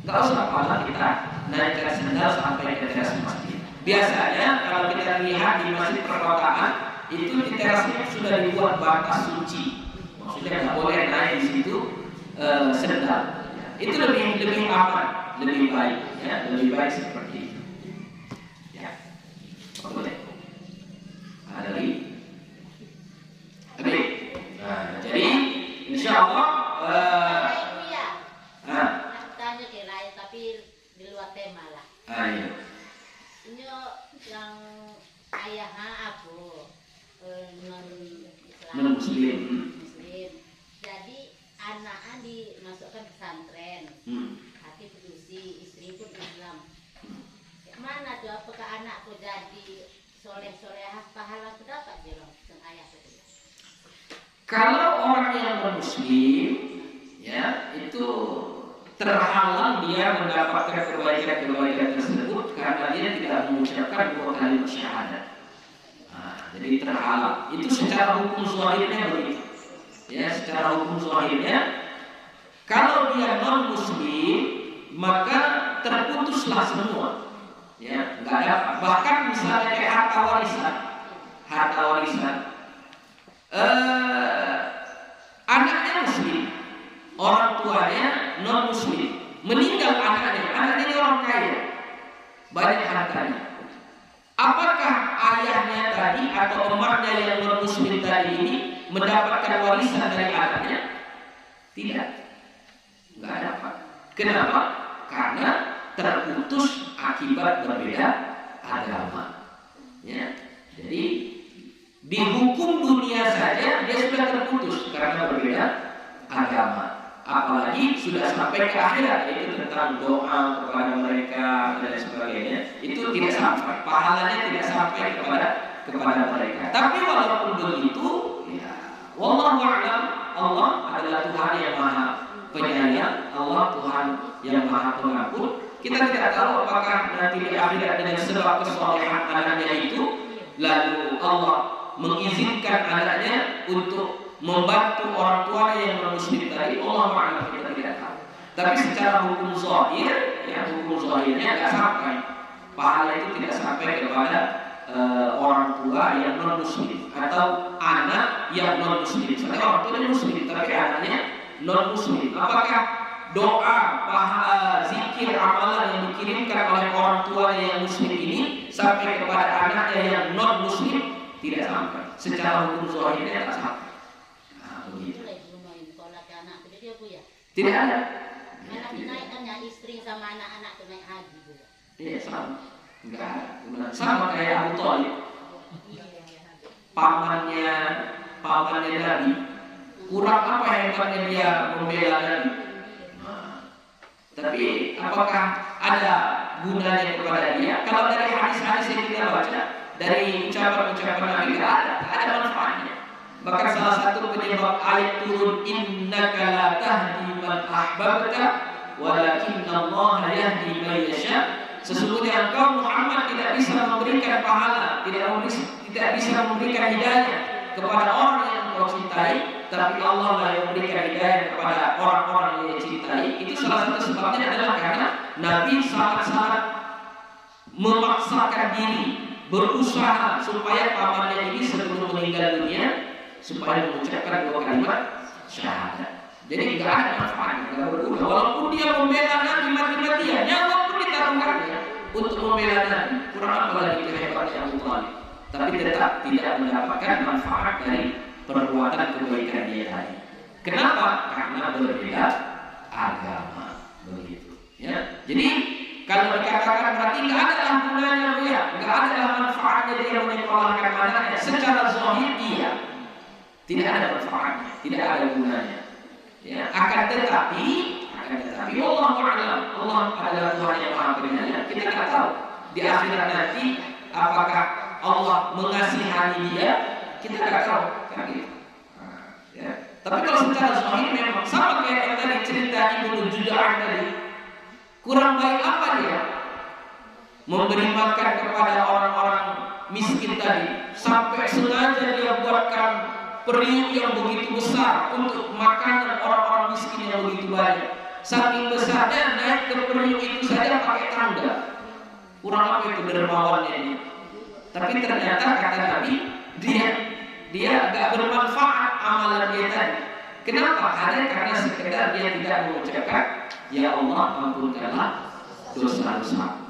nggak usah malah kita naikkan sendal sampai ke teras masjid. Biasanya kalau kita lihat di masjid perkotaan itu di terasnya sudah dibuat batas suci, maksudnya nggak boleh naik di situ sendal. Ya, itu lebih aman, lebih baik, ya, lebih baik seperti itu. Ya, boleh. Ada lagi? ayahnya aku non Islam, Non Muslim. Muslim. Jadi anaknya dimasukkan pesantren, hati pedusi, istri pun Islam. Mana tuh apakah anakku jadi soleh-solehah pahala aku dapat je loh sang ayah itu? Kalau orang yang non-muslim, ya itu terhalang dia mendapatkan kebaikan-kebaikan tersebut karena dia tidak mengucapkan 2 kalimat syahadat. Jadi terhalang. Itu secara hukum zahirnya begitu. Ya, secara hukum zahirnya, kalau dia non-muslim maka terputuslah semua. Ya, nggak ada. Bahkan misalnya kayak harta warisan. Anaknya muslim, orang tuanya non muslim, meninggal anaknya ini orang kaya, banyak hartanya. Apakah ayahnya tadi atau emaknya yang non muslim tadi ini mendapatkan warisan dari anaknya? Tidak, nggak dapat. Kenapa? Karena terputus akibat berbeda agama. Ya, jadi di hukum dunia saja dia sudah terputus karena berbeda agama. Apalagi sudah sampai ke akhirat, yaitu tentang doa kepada mereka dan sebagainya, itu tidak sampai, pahalanya tidak sampai kepada mereka. Tapi walaupun begitu, ya, wallahu a'lam, Allah adalah Tuhan yang Maha Penyayang, Allah Tuhan yang Maha Pengampun. Kita tidak tahu apakah nanti di akhirat dengan sebab kesolehan anaknya itu, lalu Allah mengizinkan anaknya untuk membantu orang tua yang non-muslim tadi. Allah Ta'ala kita tidak tahu. Tapi secara hukum zahir, ya hukum zahirnya tidak sampai, pahala itu tidak sampai kepada orang tua yang non-muslim atau anak yang non-muslim. Misalnya orang tua muslim tapi anaknya non-muslim. Apakah doa, zikir, amalan yang dikirimkan oleh orang tua yang muslim ini sampai kepada anaknya yang non-muslim? Tidak sampai. Secara hukum zahirnya tidak sampai. Begitu. Tidak ada. Anak dinaikkannya istri sama anak-anak itu naik haji juga. Iya sama. Enggak ada. Sama kayak Abu Thalib. Pamannya Nabi. Kurang apa hebatnya dia membela Nabi? Tapi apakah ada gunanya kepada dia? Kalau dari hadis-hadis yang kita baca, dari ucapan-ucapan Nabi, ada manfaatnya. Bahkan salah satu penyebab ayat turun, innaka la tahdi man ahbabta walakinnallaha yahdi man yasha. Sesungguhnya engkau Muhammad tidak bisa memberikan pahala, tidak bisa memberikan hidayah kepada orang yang engkau cintai, tapi Allah lah yang memberikan hidayah kepada orang-orang yang dicintai. Itu salah satu sebabnya adalah karena Nabi sangat-sangat memaksakan diri, berusaha supaya pamannya ini sebelum meninggal dunia supaya mengucapkan 2 kalimat syahadat. Jadi tidak ada manfaatnya, tidak berguna. Walaupun dia membela Nabi mati-matian, nyawa pun ditaruhkannya untuk membela Nabi. Kurang apa lagi kehebatannya Abu Thalib. Tapi tetap tidak mendapatkan manfaat dari perbuatan kebaikan dia tadi. Kenapa? Karena berbeda agama. Begitu. Ya. Jadi kalau dikatakan berarti nggak ada gunanya dia, nggak ada manfaatnya dia menyekolahkan anaknya. Secara zahir dia tidak ada manfaatnya, tidak ada gunanya. Ya, akan tetapi Allah Ta'ala, Allah adalah Tuhan yang Maha Penyayang. Kita tidak tahu di akhirat nanti apakah Allah mengasihani dia, kita tidak tahu. Kan gitu. Ya. Tapi kalau secara zahir memang sama kayak yang tadi cerita Ibnu Juda'an tadi. Kurang baik apa dia? Memberi makan kepada orang-orang miskin tadi, sampai sengaja dia buatkan periuk yang begitu besar untuk makanan orang-orang miskin yang begitu banyak. Saking besarnya naik ke periuk itu saja pakai tangga. Kurang apa itu dermawannya ini? Tapi ternyata kata Nabi, dia agak bermanfaat amalan dia tadi. Kenapa? Hanya karena sekedar dia tidak mengucapkan, ya Allah ampunkanlah dosa-dosa.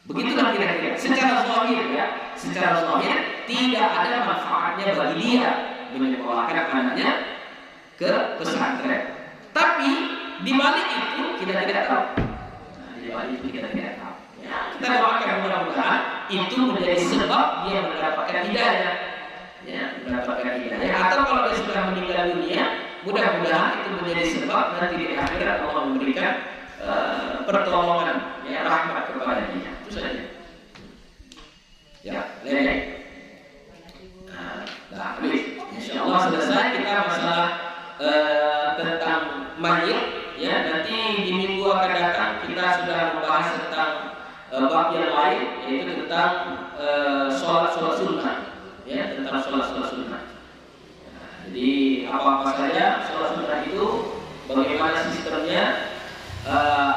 Begitulah kira-kira. Secara zahir ya, secara zahir tidak ada manfaatnya bagi dia menyekolahkan anaknya ke pesantren. Tapi di balik itu kita tidak tahu. Di balik itu kita tidak tahu. Ya, kita doakan mudah-mudahan itu menjadi sebab dia mendapatkan hidayah, ya, mendapatkan hidayah. Atau kalau dia sudah meninggal dunia, mudah-mudahan itu menjadi sebab nanti di akhirat Allah memberikan pertolongan, ya, rahmat kepada dia. Itu saja. Ya, Lele. Nah, insya Allah selesai kita masalah tentang mayit, ya. Nanti di minggu akan datang kita sudah membahas tentang bab yang lain, yaitu tentang sholat sunnah, ya, tentang sholat sunnah. Jadi apa saja sholat sunnah itu, bagaimana sistemnya,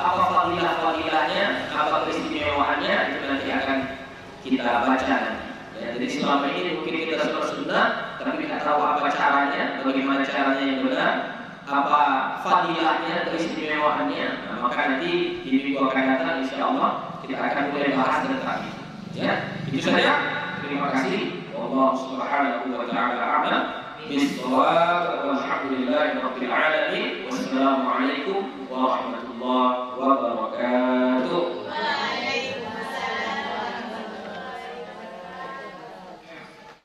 apa fadilah-fadilahnya, apa keistimewaannya, itu nanti akan kita baca nanti. Ya, jadi selama ini mungkin kita sholat sunnah, tapi tidak tahu apa caranya, bagaimana caranya yang benar, apa fadilahnya, keistimewaannya. Nah, maka nanti di minggu akan datang, insya Allah kita akan mulai bahas tentang itu. Ya, itu saja. Terima kasih. Allah Subhanahu wa Ta'ala a'lam bis-shawab. Walhamdulillahirabbil alamin. Wassalamualaikum warahmatullahi wabarakatuh.